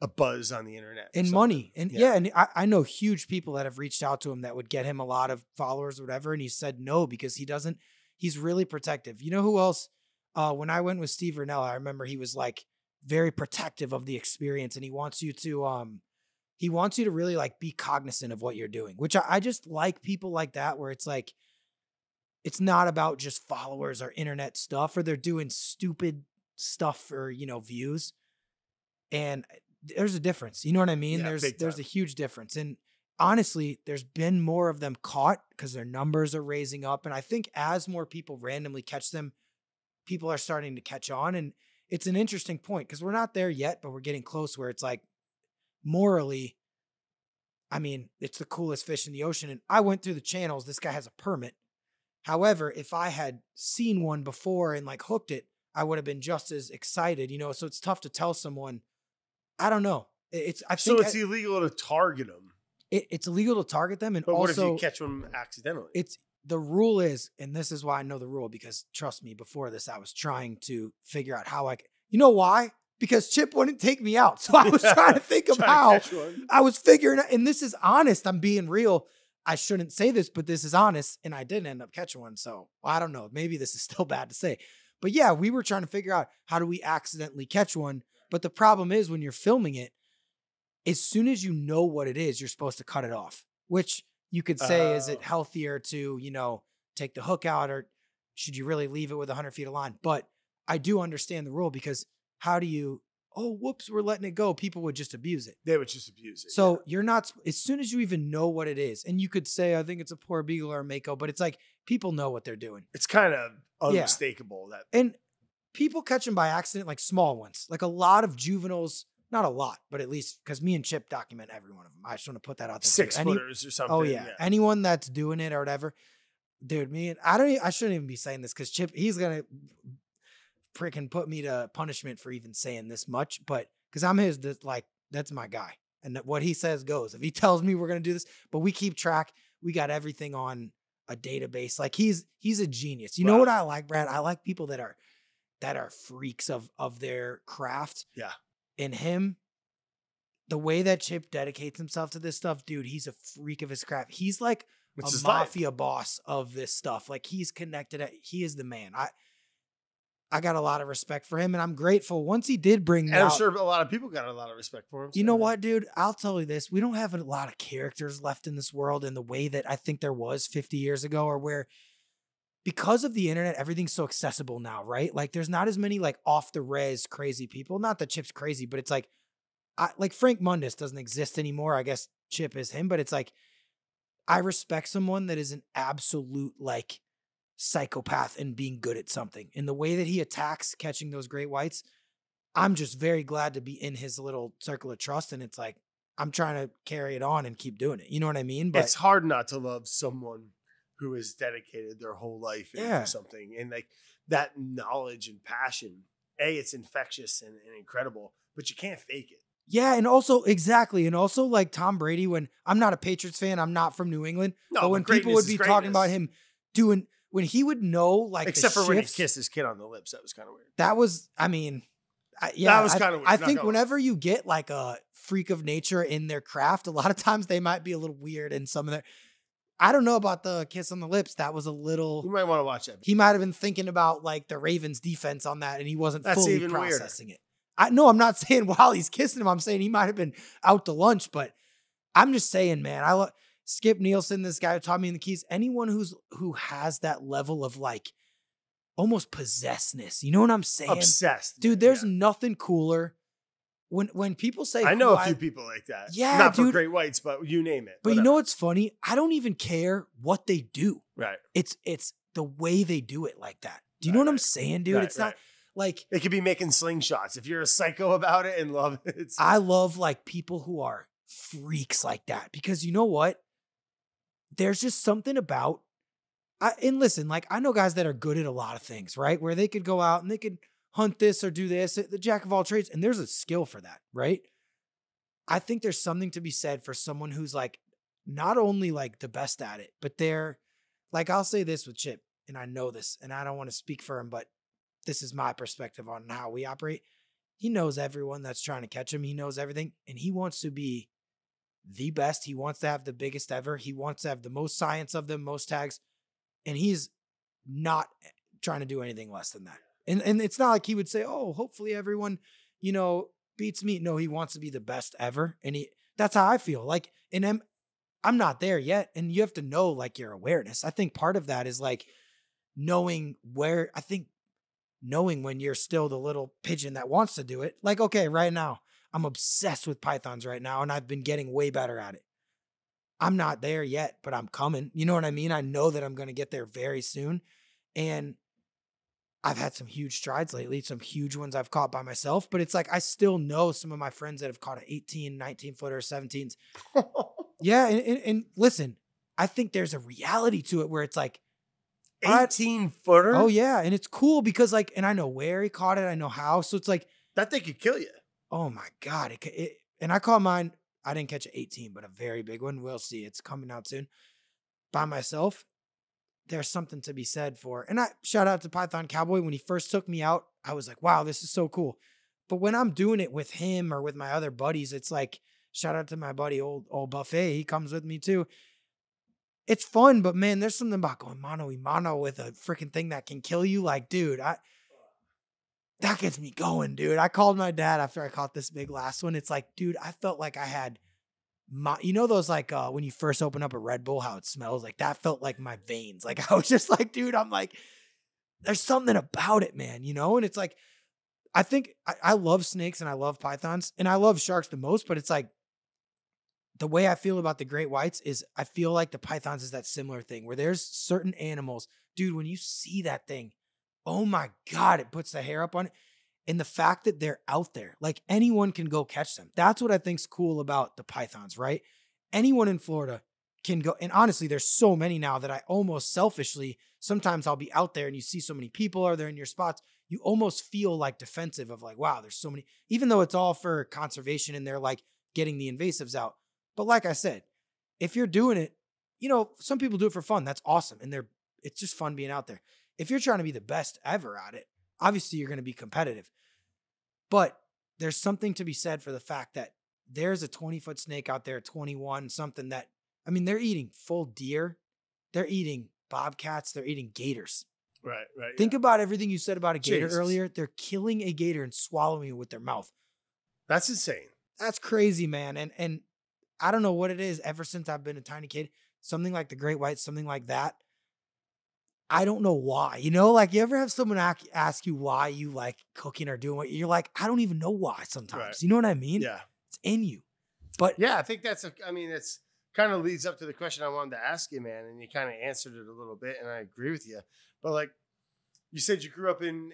a buzz on the internet. And money. And and I know huge people that have reached out to him that would get him a lot of followers or whatever, and he said no, because he's really protective. You know who else? When I went with Steve Vernell, I remember he was like very protective of the experience, and he wants you to really like be cognizant of what you're doing, which I just like people like that, where it's like, it's not about just followers or internet stuff, or they're doing stupid stuff for, views. And there's a difference. You know what I mean? Yeah, there's a huge difference. And honestly, there's been more of them caught because their numbers are raising up. And I think as more people randomly catch them, people are starting to catch on. And it's an interesting point, because we're not there yet, but we're getting close, where it's like, morally, I mean, it's the coolest fish in the ocean. And I went through the channels. This guy has a permit. However, if I had seen one before and like hooked it, I would have been just as excited, So it's tough to tell someone. I don't know. It's illegal to target them. It's illegal to target them, and but also, what if you catch them accidentally? the rule is, and this is why I know the rule, because trust me, before this, I was trying to figure out how you know why? Because Chip wouldn't take me out. So I was trying to think of how I was figuring out, and this is honest. I'm being real. I shouldn't say this, but this is honest. And I did end up catching one. So I don't know. Maybe this is still bad to say, but yeah, we were trying to figure out how do we accidentally catch one. But the problem is when you're filming it, as soon as you know what it is, you're supposed to cut it off, which you could say, is it healthier to, take the hook out, or should you really leave it with 100 feet of line? But I do understand the rule, because how do you, whoops, we're letting it go. People would just abuse it. They would just abuse it. So you're not, as soon as you even know what it is, and you could say, I think it's a poor beagle or a mako, but it's like, people know what they're doing. It's kind of unmistakable. And people catch them by accident, like small ones, like a lot of juveniles. Not a lot, but at least, because me and Chip document every one of them. I just want to put that out there. 6 footers or something. Oh yeah. Anyone that's doing it or whatever, dude. I shouldn't even be saying this, because Chip, he's gonna freaking put me to punishment for even saying this much, but because I'm that's my guy, and what he says goes. If he tells me we're gonna do this, but we keep track. We got everything on a database. Like he's a genius. You know what I like, Brad? I like people that are freaks of their craft. Yeah. In him, the way that Chip dedicates himself to this stuff, dude, he's a freak of his craft. He's like a mafia boss of this stuff. Like he's connected. He is the man. I got a lot of respect for him, and I'm grateful. Once he did bring me out, I'm sure a lot of people got a lot of respect for him. You know what, dude? I'll tell you this. We don't have a lot of characters left in this world in the way that I think there was 50 years ago, or where, because of the internet, everything's so accessible now, right? Like there's not as many like off the res crazy people. Not that Chip's crazy, but it's like, like Frank Mundus doesn't exist anymore. I guess Chip is him, but it's like, I respect someone that is an absolute like psychopath and being good at something. In the way that he attacks catching those great whites, I'm just very glad to be in his little circle of trust. And it's like, I'm trying to carry it on and keep doing it. You know what I mean? But it's hard not to love someone who has dedicated their whole life into something, and like that knowledge and passion. It's infectious and incredible, but you can't fake it. Yeah, and also exactly, and also like Tom Brady. When I'm not a Patriots fan, I'm not from New England, but when people would be talking about him doing, when he would know, like, except for when he kissed his kid on the lips, that was kind of weird. That was, that was kind of weird. I think whenever you get like a freak of nature in their craft, a lot of times they might be a little weird in some of their. I don't know about the kiss on the lips. That was a little. You might want to watch that. He might have been thinking about like the Ravens defense on that, and he wasn't fully even processing it. I'm not saying while he's kissing him. I'm saying he might have been out to lunch, but I'm just saying, man, I love Skip Nielsen, this guy who taught me in the keys. Anyone who has that level of like almost possessedness. You know what I'm saying? Obsessed. Dude, there's nothing cooler. When people say, I know a few people like that. Yeah, not dude, for great whites, but you name it. But whatever. You know what's funny? I don't even care what they do. Right. It's the way they do it like that. Do you know what I'm saying, dude? It's not like they could be making slingshots. If you're a psycho about it and love it. I love like people who are freaks like that, because you know what? There's just something about. And listen, like I know guys that are good at a lot of things, right? Where they could go out and they could hunt this or do this, the jack of all trades. And there's a skill for that, right? I think there's something to be said for someone who's like, not only like the best at it, but they're like, I'll say this with Chip, and I know this, and I don't want to speak for him, but this is my perspective on how we operate. He knows everyone that's trying to catch him. He knows everything, and he wants to be the best. He wants to have the biggest ever. He wants to have the most science of them, most tags, and he's not trying to do anything less than that. And it's not like he would say, oh, hopefully everyone, beats me. No, he wants to be the best ever. And that's how I feel. Like, and I'm not there yet. And you have to know like your awareness. I think part of that is like knowing when you're still the little pigeon that wants to do it. Like, okay, right now, I'm obsessed with pythons right now, and I've been getting way better at it. I'm not there yet, but I'm coming. You know what I mean? I know that I'm going to get there very soon. And I've had some huge strides lately, some huge ones I've caught by myself, but it's like I still know some of my friends that have caught an 18, 19 footer, 17s. Yeah, and listen, I think there's a reality to it where it's like 18 footer? Oh yeah, and it's cool because like, and I know where he caught it, I know how, so it's like that thing could kill you. Oh my God, and I caught mine. I didn't catch an 18, but a very big one. We'll see. It's coming out soon. By myself. there's something to be said for, and I shout out to Python Cowboy. When he first took me out, I was like, wow, this is so cool. But when I'm doing it with him or with my other buddies, it's like, shout out to my buddy, old Buffet. He comes with me too. It's fun, but man, there's something about going mano a mano with a freaking thing that can kill you. Like, dude, that gets me going, dude. I called my dad after I caught this big last one. It's like, dude, I felt like I had those like when you first open up a Red Bull, how it smells like that felt like my veins. Like I was just like, dude, I'm like, there's something about it, man, And it's like, I think I love snakes and I love pythons and I love sharks the most, but it's like the way I feel about the great whites is I feel like the pythons is that similar thing where there's certain animals, dude, when you see that thing, oh my God, it puts the hair up on it. And the fact that they're out there, like anyone can go catch them. That's what I think's cool about the pythons, right? Anyone in Florida can go. And honestly, there's so many now that I almost selfishly, sometimes I'll be out there and you see so many people are there in your spots. You almost feel like defensive of like, wow, there's so many, even though it's all for conservation and they're like getting the invasives out. But like I said, if you're doing it, some people do it for fun. That's awesome. And it's just fun being out there. If you're trying to be the best ever at it, obviously you're going to be competitive. But there's something to be said for the fact that there's a 20-foot snake out there, 21, something that, they're eating full deer. They're eating bobcats. They're eating gators. Right. Think about everything you said about a gator Jesus. earlier. They're killing a gator and swallowing it with their mouth. That's insane. That's crazy, man. And I don't know what it is ever since I've been a tiny kid. Something like the great white, something like that. I don't know why, like you ever have someone ask you why you like cooking or doing what you're like, I don't even know why sometimes, Right. You know what I mean? Yeah. It's in you, but yeah, I think it's kind of leads up to the question I wanted to ask you, man. And you kind of answered it a little bit and I agree with you, but like you said, you grew up in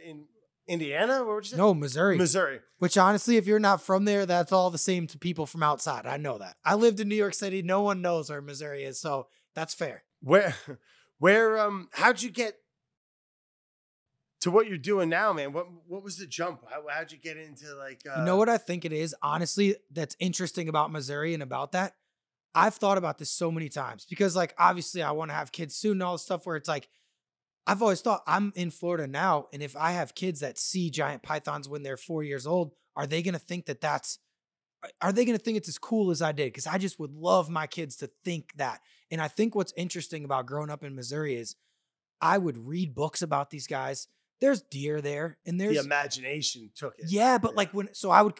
Indiana. What would you say? No, Missouri, which honestly, if you're not from there, that's all the same to people from outside. I know that. I lived in New York City. No one knows where Missouri is. So that's fair. How'd you get to what you're doing now, man? What was the jump? How'd you get into like, you know what I think it is? Honestly, that's interesting about Missouri and about that. I've thought about this so many times because like, obviously I want to have kids soon and all this stuff where it's like, I've always thought I'm in Florida now. And if I have kids that see giant pythons when they're 4 years old, are they going to think are they going to think it's as cool as I did? Because I just would love my kids to think that. And I think what's interesting about growing up in Missouri is I would read books about these guys. There's deer there and there's the imagination took it. Yeah. But like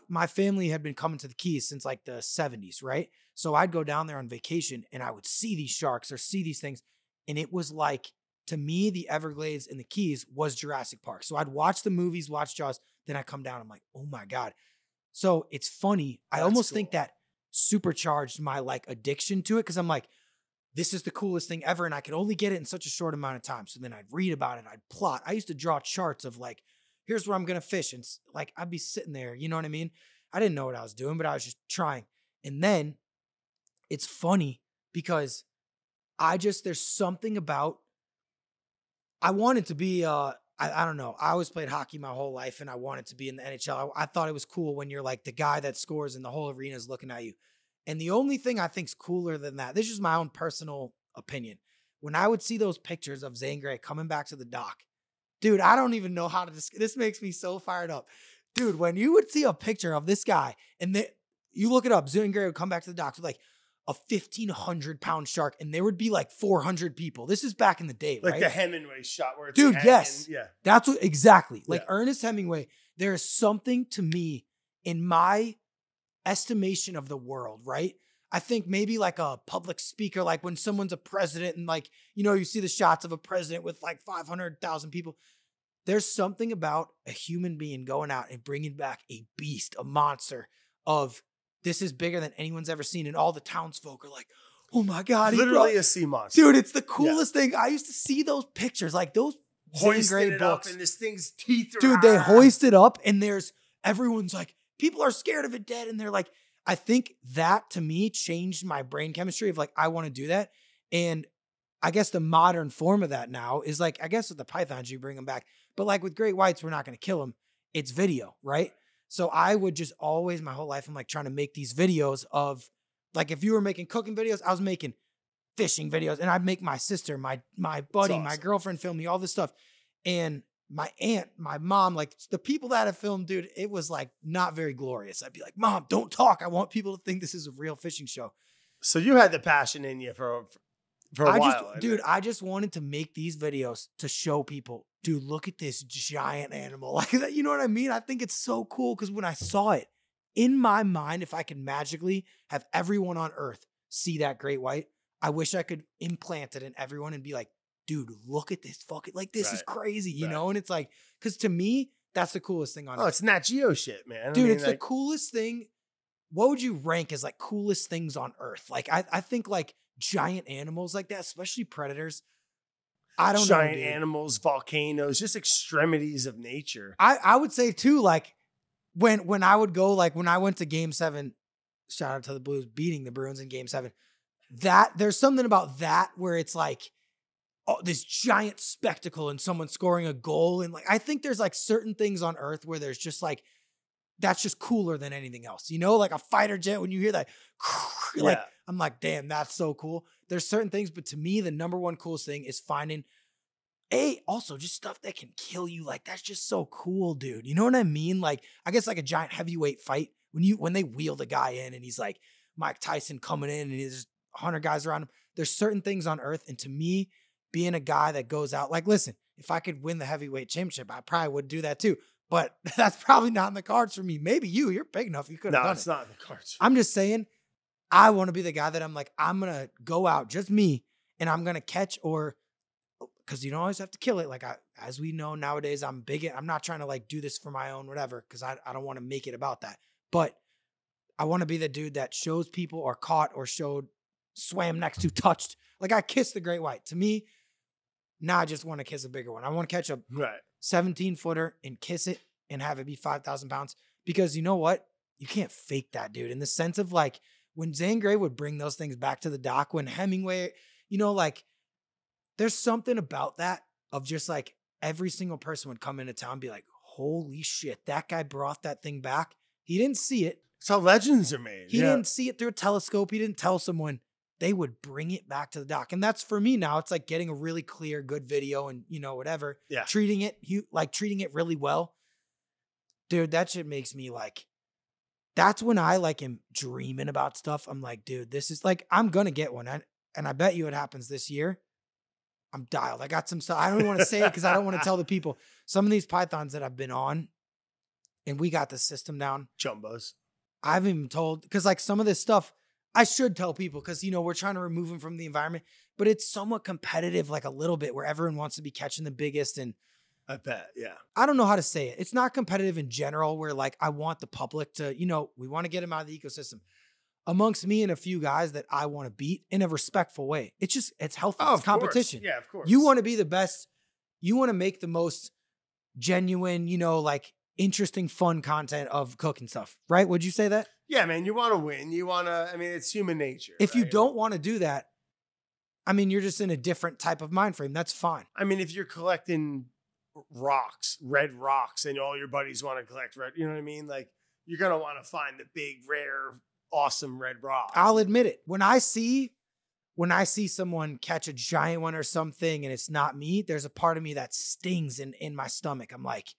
my family had been coming to the Keys since like the 70s. Right. So I'd go down there on vacation and I would see these sharks or see these things. And it was like, to me, the Everglades and the Keys was Jurassic Park. So I'd watch the movies, watch Jaws. Then I come down. I'm like, oh my God. So it's funny. I almost think that supercharged my like addiction to it. Cause I'm like, this is the coolest thing ever. And I could only get it in such a short amount of time. So then I'd read about it. I'd plot. I used to draw charts of like, here's where I'm going to fish. And like, I'd be sitting there, you know what I mean? I didn't know what I was doing, but I was just trying. And then it's funny because there's something about, I wanted to be, I don't know. I always played hockey my whole life and I wanted to be in the NHL. I thought it was cool when you're like the guy that scores and the whole arena is looking at you. And the only thing I think's cooler than that, this is my own personal opinion. When I would see those pictures of Zane Grey coming back to the dock, dude, I don't even know how to, this makes me so fired up. Dude, when you would see a picture of this guy and you look it up, Zane Grey would come back to the docks with like a 1,500-pound shark and there would be like 400 people. This is back in the day, like right? the Hemingway shot where it's dude, yes. Yeah. That's what exactly. Like Yeah. Ernest Hemingway, there is something to me in my estimation of the world, right? I think maybe like a public speaker, like when someone's a president and like, you see the shots of a president with like 500,000 people. There's something about a human being going out and bringing back a beast, a monster of this is bigger than anyone's ever seen. And all the townsfolk are like, oh my God. Literally a sea monster. Dude, it's the coolest thing. I used to see those pictures, like those Zane Grey books. Up and this thing's teeth are dude, they hoist it up and everyone's like, people are scared of it dead. And they're like, I think that to me changed my brain chemistry of like, I want to do that. And I guess the modern form of that now is like, I guess with the pythons, you bring them back. But like with great whites, we're not going to kill them. It's video, right? So I would just always, my whole life, I'm like trying to make these videos of like, if you were making cooking videos, I was making fishing videos, and I'd make my sister, my buddy, awesome. my girlfriend film me all this stuff. And my aunt, my mom, like the people that have filmed, dude, it was like not very glorious. I'd be like, Mom, don't talk. I want people to think this is a real fishing show. So you had the passion in you for a while. I just wanted to make these videos to show people, dude, look at this giant animal. Like that, you know what I mean? I think it's so cool because when I saw it in my mind, if I could magically have everyone on earth see that great white, I wish I could implant it in everyone and be like, dude, look at this fucking, like, this is crazy, you know? And it's like, because to me, that's the coolest thing on earth. It's Nat Geo shit, man. Dude, it's the coolest thing. What would you rank as like coolest things on earth? Like, I think like giant animals like that, especially predators. I don't know. Giant animals, volcanoes, just extremities of nature. I would say too, like when I would go, like when I went to Game 7, shout out to the Blues beating the Bruins in Game 7. That there's something about that where it's like, oh, this giant spectacle and someone scoring a goal. And like, I think there's like certain things on earth where there's just like, that's just cooler than anything else. You know, like a fighter jet, when you hear that, like, I'm like, damn, that's so cool. There's certain things, but to me, the number one coolest thing is finding also just stuff that can kill you. Like, that's just so cool, dude. You know what I mean? Like, I guess like a giant heavyweight fight when they wheel the guy in and he's like Mike Tyson coming in and there's 100 guys around him. There's certain things on earth. And to me, being a guy that goes out, like, listen, if I could win the heavyweight championship, I probably would do that too. But that's probably not in the cards for me. Maybe you're big enough. You could have done it. No, it's not in the cards. I'm just saying, I want to be the guy that I'm like, I'm going to go out, just me, and I'm going to catch because you don't always have to kill it. Like, as we know nowadays, I'm not trying to like do this for my own whatever, because I don't want to make it about that. But I want to be the dude that shows people or caught or swam next to, touched. Like, I kissed the great white. To me, now I just want to kiss a bigger one. I want to catch a 17-footer and kiss it and have it be 5,000 pounds. Because you know what? You can't fake that, dude. In the sense of like, when Zane Grey would bring those things back to the dock, when Hemingway, you know, like, there's something about that of just like every single person would come into town and be like, holy shit, that guy brought that thing back. He didn't see it. That's how legends are made. He didn't see it through a telescope. He didn't tell someone. They would bring it back to the dock. And that's for me now. It's like getting a really clear, good video and, you know, whatever. Yeah. Treating it really well. Dude, that shit makes me like, that's when I like am dreaming about stuff. I'm like, dude, this is like, I'm going to get one. And I bet you it happens this year. I'm dialed. I got some stuff. I don't even want to say it because I don't want to tell the people. Some of these pythons that I've been on and we got the system down. Jumbos. I've even told, because like some of this stuff, I should tell people because, you know, we're trying to remove them from the environment, but it's somewhat competitive, like a little bit where everyone wants to be catching the biggest. And I bet, yeah. I don't know how to say it. It's not competitive in general where like I want the public to, you know, we want to get them out of the ecosystem. Amongst me and a few guys that I want to beat in a respectful way. It's healthy. It's competition. Yeah, of course. You want to be the best. You want to make the most genuine, you know, like interesting, fun content of cooking stuff, right? Would you say that? Yeah, man, you want to win. You want to, I mean, it's human nature. If you don't want to do that, I mean, you're just in a different type of mind frame. That's fine. I mean, if you're collecting rocks, red rocks, and all your buddies want to collect red, you know what I mean? Like, you're going to want to find the big, rare, awesome red rock. I'll admit it. When I see someone catch a giant one or something and it's not me, there's a part of me that stings in my stomach. I'm like,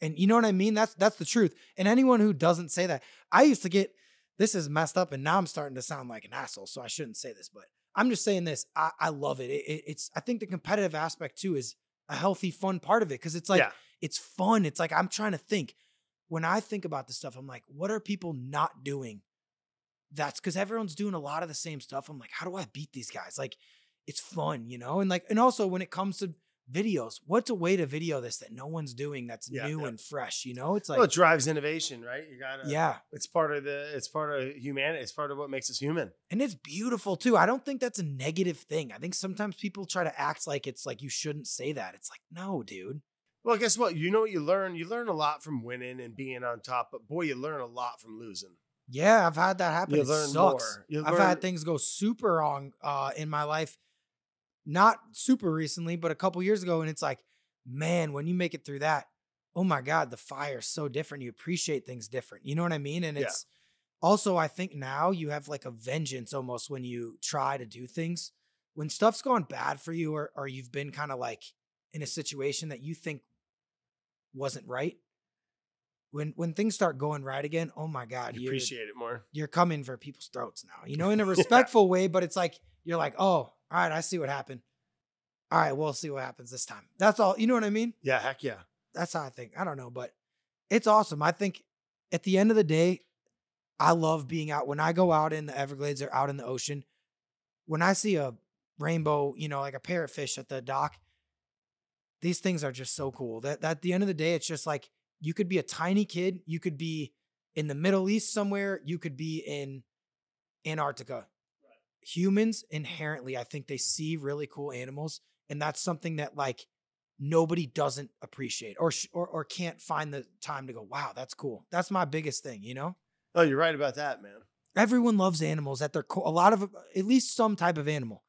and you know what I mean? That's the truth. And anyone who doesn't say that, I used to get, this is messed up and now I'm starting to sound like an asshole, so I shouldn't say this, but I'm just saying this. I love it. It's, I think the competitive aspect too is a healthy, fun part of it. Cause it's like, It's fun. It's like, I'm trying to think. When I think about this stuff, I'm like, what are people not doing? That's because everyone's doing a lot of the same stuff. I'm like, how do I beat these guys? Like, it's fun, you know? And like, and also when it comes to videos, what's a way to video this that no one's doing that's new and fresh, you know? It's like, well, it drives innovation, right? You gotta, it's part of humanity. It's part of what makes us human. And it's beautiful too. I don't think that's a negative thing. I think sometimes people try to act like it's like, you shouldn't say that. It's like, no, dude. Well, guess what? You know what you learn? You learn a lot from winning and being on top, but boy, you learn a lot from losing. Yeah, I've had that happen. You it learn sucks. more. I've had things go super wrong in my life. Not super recently, but a couple years ago. And it's like, man, when you make it through that, oh my God, the fire is so different. You appreciate things different. You know what I mean? And Also, I think now you have like a vengeance almost when you try to do things. When stuff's gone bad for you or you've been kind of like in a situation that you think wasn't right. When things start going right again, oh my God, You appreciate it more. you're coming for people's throats now, in a respectful way, but it's like, you're like, oh, all right, I see what happened. All right, we'll see what happens this time. That's all. You know what I mean? Yeah, heck yeah. That's how I think. I don't know, but it's awesome. I think at the end of the day, I love being out. When I go out in the Everglades or out in the ocean, when I see a rainbow, like a parrotfish at the dock, these things are just so cool. That at the end of the day, it's just like, you could be a tiny kid. You could be in the Middle East somewhere. You could be in Antarctica. Right. Humans inherently, I think they see really cool animals. And that's something that like nobody doesn't appreciate or can't find the time to go, wow, that's cool. That's my biggest thing, Oh, you're right about that, man. Everyone loves animals at their core. A lot of, at least some type of animal,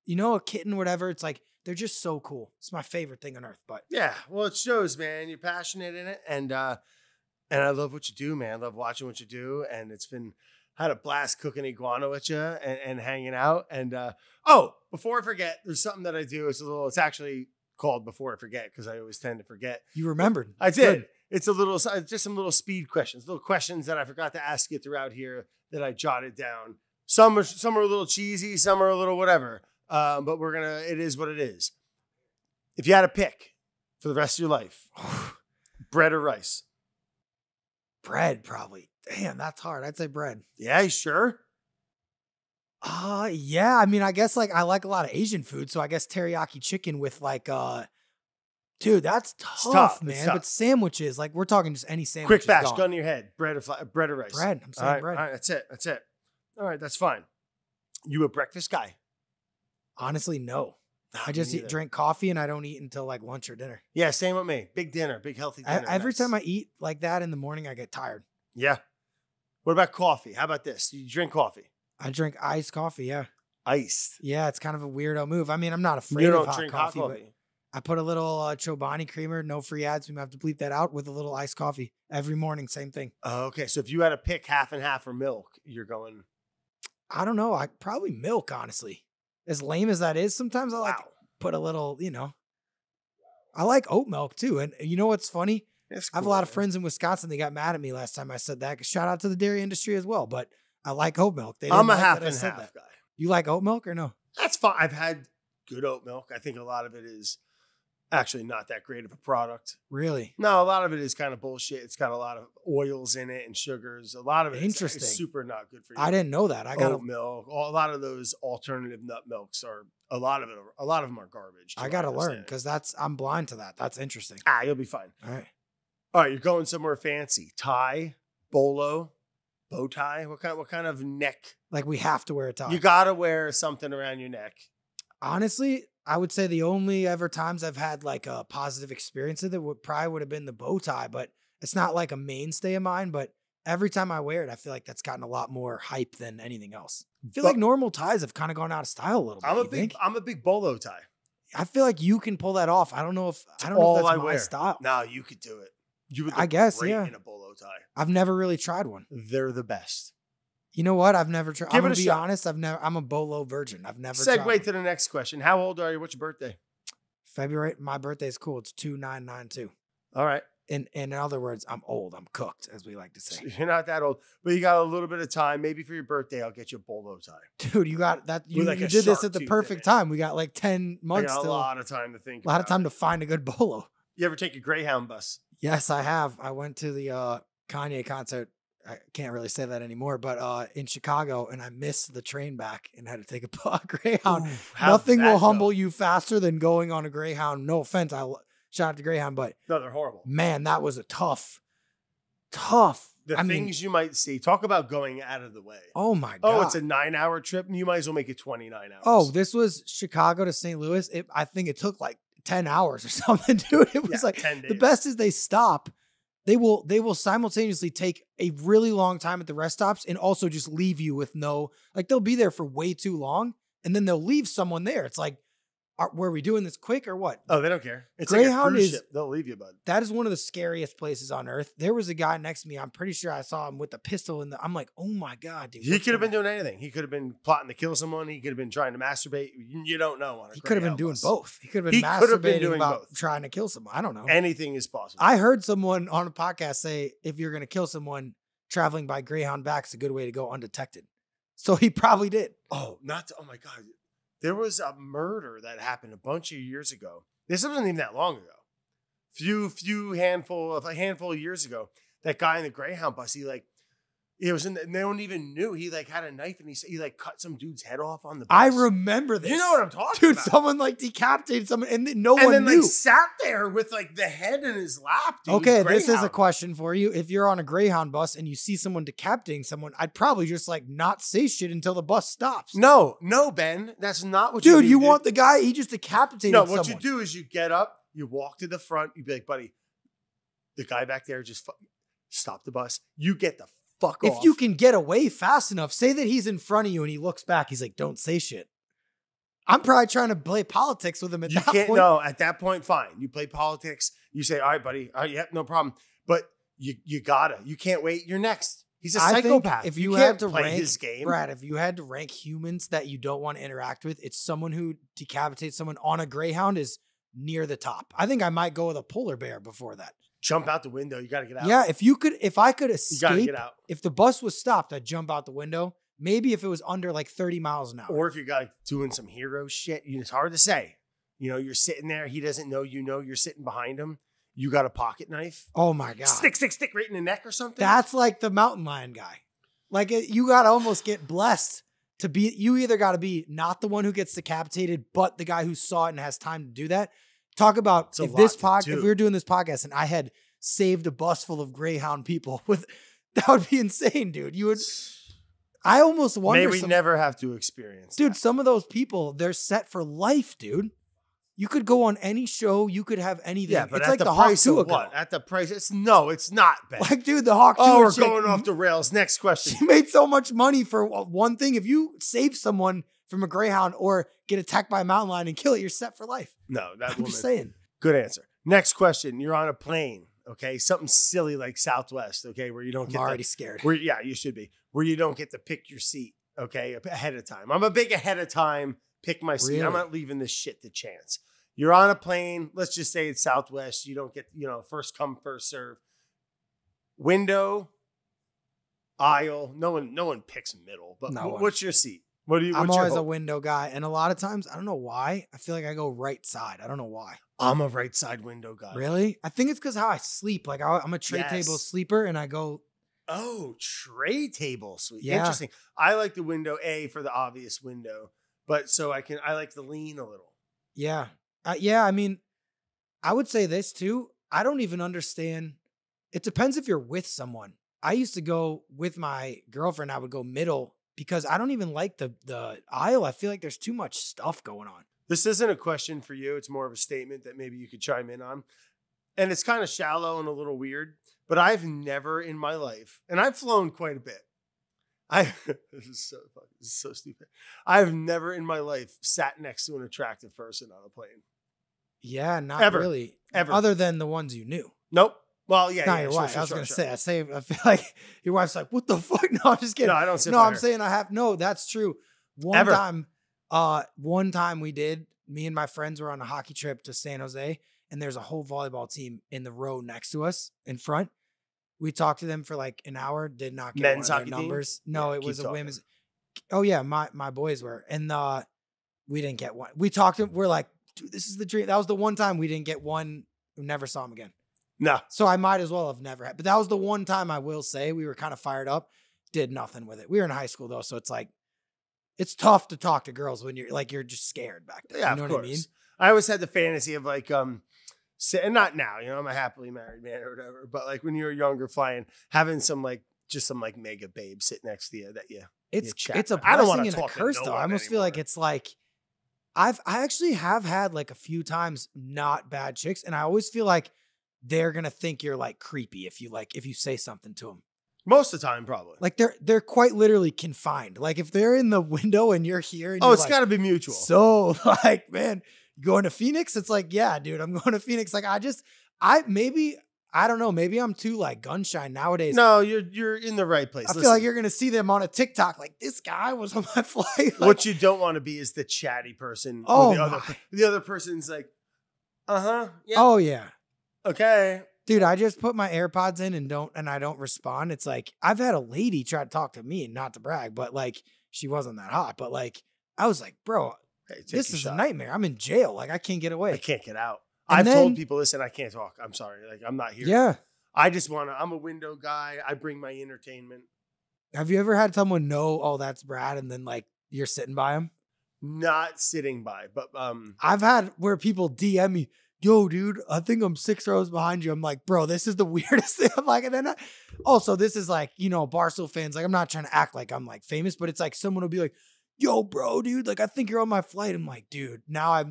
a kitten, whatever. It's like, they're just so cool. It's my favorite thing on earth, but yeah, well, it shows, man. You're passionate in it. And I love what you do, man. I love watching what you do. And had a blast cooking iguana with you and hanging out. And, before I forget, there's something that I do. It's actually called Before I Forget because I always tend to forget. You remembered. I did. Good. It's just some little speed questions, little questions that I forgot to ask you throughout here that I jotted down. Some are a little cheesy, some are a little whatever. But it is what it is. If you had to pick for the rest of your life, bread or rice? Bread, probably. Damn, that's hard. I'd say bread. Yeah, you sure? Yeah. I mean, I guess like I like a lot of Asian food, so I guess teriyaki chicken with like, dude, that's tough, man. But sandwiches, like we're talking just any sandwich. Quick, fast, gun to your head. Bread or rice? Bread. I'm saying bread. All right, that's it. All right, that's fine. You a breakfast guy? Honestly, no. I just drink coffee and I don't eat until like lunch or dinner. Yeah, same with me. Big dinner, big healthy dinner. Every time I eat like that in the morning, I get tired. Yeah. What about coffee? How about this? You drink coffee? I drink iced coffee, yeah. Iced? Yeah, it's kind of a weirdo move. I mean, I'm not afraid of hot coffee, but I put a little Chobani creamer, no free ads. We might have to bleep that out, with a little iced coffee every morning. Same thing. Okay, so if you had to pick half and half or milk, you're going... I don't know. I probably milk, honestly. As lame as that is, sometimes I like put a little, I like oat milk too. And you know what's funny? Cool, I have a lot of friends in Wisconsin. They got mad at me last time I said that. Shout out to the dairy industry as well. But I like oat milk. I'm a half and half guy. You like oat milk or no? That's fine. I've had good oat milk. I think a lot of it is actually not that great of a product. Really? No, a lot of it is kind of bullshit. It's got a lot of oils in it and sugars. A lot of it is super not good for you. I didn't know that. I got oat milk. A lot of those alternative nut milks are a lot of them are garbage. I got to learn because I'm blind to that. That's interesting. You'll be fine. All right. You're going somewhere fancy. Tie, bolo, bow tie. What kind of neck? Like we have to wear a tie. You got to wear something around your neck. Honestly, I would say the only ever times I've had like a positive experience with it would have been the bow tie, but it's not like a mainstay of mine. But every time I wear it, I feel like that's gotten a lot more hype than anything else. I feel like normal ties have kind of gone out of style a little bit. I'm a big bolo tie. I feel like you can pull that off. I don't know if that's my style. No, you could do it. You would. I guess, great in a bolo tie. I've never really tried one. They're the best. You know what? I've never tried. I'm going to be honest. I'm a bolo virgin. I've never Segue to the next question. How old are you? What's your birthday? February. My birthday is cool. It's 2992. All right. In other words, I'm old. I'm cooked, as we like to say. You're not that old, but you got a little bit of time. Maybe for your birthday, I'll get you a bolo tie. Dude, you got that. You did this at the perfect time. We got like 10 months. I got a lot of time to think. A lot of time to find a good bolo. You ever take a Greyhound bus? Yes, I have. I went to the Kanye concert. I can't really say that anymore, but in Chicago, and I missed the train back and had to take a Greyhound. Ooh, nothing will humble you faster than going on a Greyhound. No offense, shout out to Greyhound, but no, they're horrible. Man, that was a tough. The things you might see. Talk about going out of the way. Oh my God! Oh, it's a 9-hour trip. You might as well make it 29 hours. Oh, this was Chicago to St. Louis. I think it took like 10 hours or something, dude. It was like 10 days. The best is they stop. They will simultaneously take a really long time at the rest stops and also just leave you with they'll be there for way too long and then they'll leave someone there. It's like, were we doing this quick or what? Oh, they don't care. It's Greyhound like a cruise is- ship. They'll leave you, bud. That is one of the scariest places on earth. There was a guy next to me. I'm pretty sure I saw him with a pistol in the. I'm like, oh my God, dude. He could have been doing anything. He could have been plotting to kill someone. He could have been trying to masturbate. You don't know. He could have been doing both. He could have been He could have been masturbating doing about both. trying to kill someone. I don't know. Anything is possible. I heard someone on a podcast say if you're going to kill someone, traveling by Greyhound back is a good way to go undetected. So he probably did. Oh my God. There was a murder that happened a bunch of years ago. This wasn't even that long ago. A handful of years ago. That guy in the Greyhound bus, no one even knew. He like had a knife and he like cut some dude's head off on the bus. I remember this. You know what I'm talking Dude, about. someone like decapitated someone and no And one then knew. like sat there with like the head in his lap, dude. Okay, this is a Greyhound. question for you. If you're on a Greyhound bus and you see someone decapitating someone, I'd probably just like not say shit until the bus stops. No, Ben. That's not what Dude, you do. want the guy, he just decapitated No, someone. what you do is you get up, you walk to the front, you be like, buddy, the guy back there just stop the bus. You get the fuck off. If you can get away fast enough, say that he's in front of you and he looks back, he's like, don't say shit. I'm probably trying to play politics with him at that point. No, at that point, fine. You play politics. You say, all right, buddy. All right, yeah, no problem. But you can't wait. You're next. He's a psychopath. If you can't had to play rank, his game. Brad, if you had to rank humans that you don't want to interact with, it's someone who decapitates someone on a Greyhound is near the top. I think I might go with a polar bear before that. Jump out the window. You got to get out. Yeah, if I could You got to escape, get out. if the bus was stopped, I'd jump out the window. Maybe if it was under like 30 miles an hour. Or if you're like doing some hero shit, it's hard to say. You're sitting there. He doesn't know you're sitting behind him. You got a pocket knife. Oh my God. Stick right in the neck or something. That's like the mountain lion guy. Like you got to almost get blessed to be, you either got to be not the one who gets decapitated, but the guy who saw it and has time to do that. Talk about if we were doing this podcast and I had saved a bus full of Greyhound people that would be insane, dude. I almost wonder. May we never have to experience dude, that. Some of those people, they're set for life, dude. You could go on any show. You could have anything. Yeah, but it's at like the Hawk price of Tuah what? girl. At the price, it's not, Ben. Like, dude, the Hawk Oh, Tuah we're chick, going off the rails. Next question. She made so much money for one thing. If you save someone from a Greyhound or get attacked by a mountain lion and kill it, you're set for life. No, that I'm woman. just saying. Good answer. Next question. You're on a plane, okay? Something silly like Southwest, okay, where you don't I'm get already scared. Yeah, you should be. Where you don't get to pick your seat, okay, ahead of time. I'm a big ahead of time pick my seat. Really? I'm not leaving this shit to chance. You're on a plane. Let's just say it's Southwest. You don't get, first come, first serve. Window, aisle. No one picks middle. But what's your seat? I'm always a window guy. And a lot of times, I don't know why, I feel like I go right side. I don't know why. I'm a right side window guy. Really? I think it's because how I sleep. Like I'm a tray table sleeper and I go. Oh, tray table sleep. Yeah. Interesting. I like the window A for the obvious window, but so I like to lean a little. Yeah. I mean, I would say this too. I don't even understand. It depends if you're with someone. I used to go with my girlfriend. I would go middle because I don't even like the aisle. I feel like there's too much stuff going on. This isn't a question for you. It's more of a statement that maybe you could chime in on. And it's kind of shallow and a little weird, but I've never in my life, and I've flown quite a bit. This is so stupid. I've never in my life sat next to an attractive person on a plane. Yeah, not Ever. really. Ever. Other than the ones you knew. Nope. Well, yeah. Not your wife. I was going to say, I feel like your wife's like, what the fuck? No, I'm just kidding. No, I don't sit No, by I'm her. saying I have. No, that's true. One time we did, me and my friends were on a hockey trip to San Jose and there's a whole volleyball team in the row next to us in front. We talked to them for like an hour, did not get Men's one of their hockey team? numbers. No, Yeah, it was keep a talking. women's. Oh yeah, my boys were. And we didn't get one. We talked to them. We're like, dude, this is the dream. That was the one time we didn't get one. We never saw them again. No. So I might as well have never had. But that was the one time I will say we were kind of fired up. Did nothing with it. We were in high school though, so it's like it's tough to talk to girls when you're just scared back then. Yeah, you know of what course. I mean? I always had the fantasy of like, and not now, I'm a happily married man or whatever, but like when you were younger flying, having some mega babe sit next to you that It's chat. it's a I don't wanna blessing and a talk to curse no though. I one almost feel like anymore. it's like I actually have had like a few times not bad chicks, and I always feel like they're gonna think you're like creepy if you say something to them. Most of the time, probably. Like they're quite literally confined. Like if they're in the window and you're here, and Oh, you're it's like, got to be mutual. So like, man, You going to Phoenix? It's like, yeah, dude, I'm going to Phoenix. Like, I don't know. Maybe I'm too like gun shy nowadays. No, you're in the right place. I feel like you're going to see them on a TikTok. Like, this guy was on my flight. Like, what you don't want to be is the chatty person. Oh, the other person's like, yeah. Oh, yeah. Okay. Dude, I just put my AirPods in and I don't respond. It's like, I've had a lady try to talk to me, and not to brag, but like, she wasn't that hot. But like, I was like, bro, this is a nightmare. I'm in jail. Like, I can't get away. I can't get out. I've told people, listen, I can't talk. I'm sorry. Like, I'm not here. Yeah. I just I'm a window guy. I bring my entertainment. Have you ever had someone know, oh, that's Brad, and then like you're sitting by him? Not sitting by, but I've had where people DM me, yo, dude, I think I'm 6 rows behind you. I'm like, bro, this is the weirdest thing. I'm like, and then also this is like, you know, Barstool fans. Like, I'm not trying to act like I'm like famous, but it's like someone will be like, yo, bro, dude, like I think you're on my flight. I'm like, dude, now I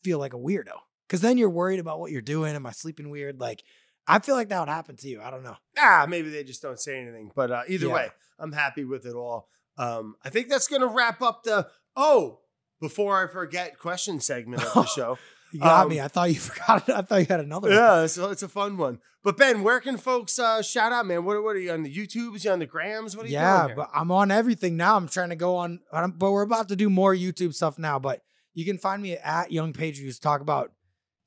feel like a weirdo. Because then you're worried about what you're doing. Am I sleeping weird? Like, I feel like that would happen to you. I don't know. Maybe they just don't say anything. But either way, I'm happy with it all. I think that's going to wrap up before I forget, question segment of the show. You got me. I thought you forgot it. I thought you had another one. Yeah, so it's a fun one. But Ben, where can folks shout out, man? What are you on the YouTubes? You on the Grams? What are you doing here? But I'm on everything now. I'm trying to go on, but we're about to do more YouTube stuff now. But you can find me at Youngpageviews. Talk about.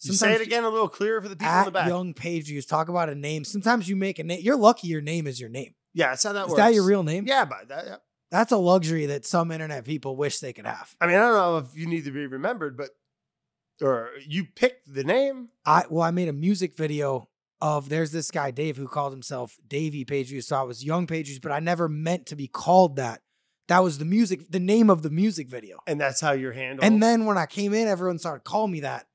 Say it again a little clearer for the people in the back. At Youngpageviews, talk about a name. Sometimes you make a name. You're lucky your name is your name. Yeah, that's how that works. Is that your real name? Yeah, by that. Yeah. That's a luxury that some internet people wish they could have. I mean, I don't know if you need to be remembered, or you picked the name. I made a music video of, there's this guy, Dave, who called himself Davey Pageviews. So I was Youngpageviews, but I never meant to be called that. That was the name of the music video. And that's how you're handled. And then when I came in, everyone started calling me that.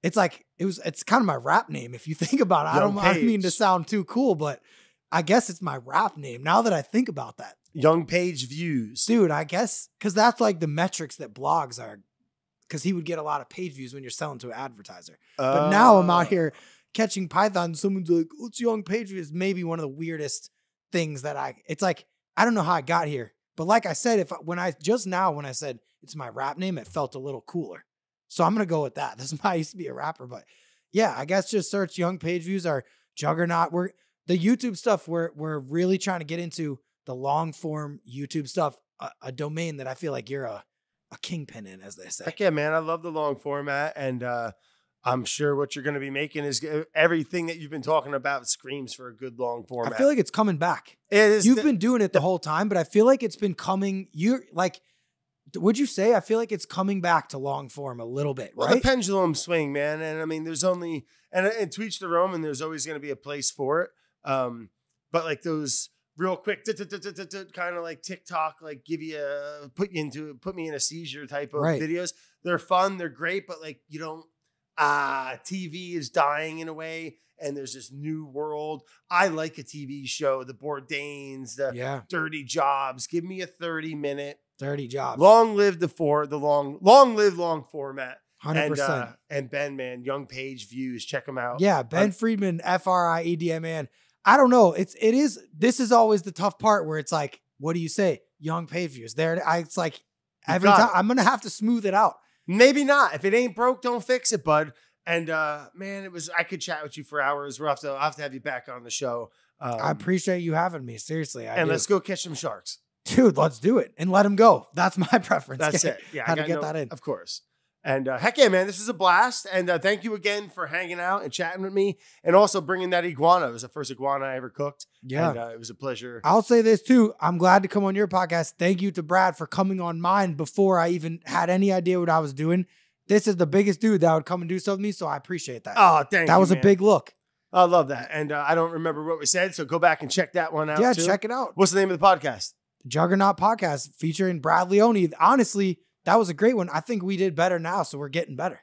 It's like, it's kind of my rap name. If you think about it, I don't mean to sound too cool, but I guess it's my rap name now that I think about that. Youngpageviews. Dude, I guess, because that's like the metrics that blogs are, because he would get a lot of page views when you're selling to an advertiser. But now I'm out here catching pythons. Someone's like, what's Youngpageviews? Maybe one of the weirdest things that it's like, I don't know how I got here. But like I said, when I said it's my rap name, it felt a little cooler. So I'm going to go with that. This is why I used to be a rapper. But yeah, I guess just search Youngpageviews or Juggernaut. The YouTube stuff, we're really trying to get into the long form YouTube stuff, a domain that I feel like you're a kingpin in, as they say. Heck yeah, man. I love the long format. And I'm sure what you're going to be making is everything that you've been talking about screams for a good long format. I feel like it's coming back. You've been doing it the whole time, but I feel like it's been coming. You're like, would you say? I feel like it's coming back to long form a little bit, right? Well, the pendulum swing, man. And I mean, there's only, and to each their own, and there's always going to be a place for it. But like those real quick, kind of like TikTok, like put me in a seizure type of videos. They're fun. They're great. But like, you don't, TV is dying in a way. And there's this new world. I like a TV show, the Bourdains, the Dirty Jobs. Give me a 30-minute. Dirty Jobs. Long live long live long format. 100%. And Ben, man, Youngpageviews, check them out. Yeah, Ben Friedman, Friedman. I don't know. This is always the tough part where it's like, what do you say? Youngpageviews. It's like every time I'm gonna have to smooth it out. Maybe not. If it ain't broke, don't fix it, bud. And man, I could chat with you for hours. I'll have to have you back on the show. I appreciate you having me. Seriously. Let's go catch some sharks. Dude, let's do it and let them go. That's my preference. That's it. Yeah, how to get that in. Of course. And heck yeah, man, this was a blast. And thank you again for hanging out and chatting with me, and also bringing that iguana. It was the first iguana I ever cooked. Yeah, and it was a pleasure. I'll say this too. I'm glad to come on your podcast. Thank you to Brad for coming on mine before I even had any idea what I was doing. This is the biggest dude that would come and do stuff with me, so I appreciate that. Oh, thank you. That was a big look. I love that. And I don't remember what we said, so go back and check that one out. Yeah, check it out. What's the name of the podcast? Juggernaut Podcast, featuring Brad Leone. Honestly, that was a great one. I think we did better now, so we're getting better.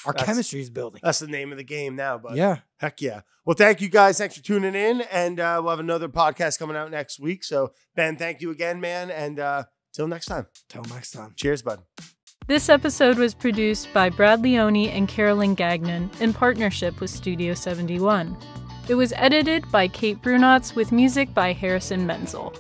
Our chemistry is building. That's the name of the game now, but yeah. Heck yeah. Well, thank you guys. Thanks for tuning in, and we'll have another podcast coming out next week. So, Ben, thank you again, man, and till next time. Till next time. Cheers, bud. This episode was produced by Brad Leone and Carolyn Gagnon in partnership with Studio 71. It was edited by Kate Brunotts with music by Harrison Menzel.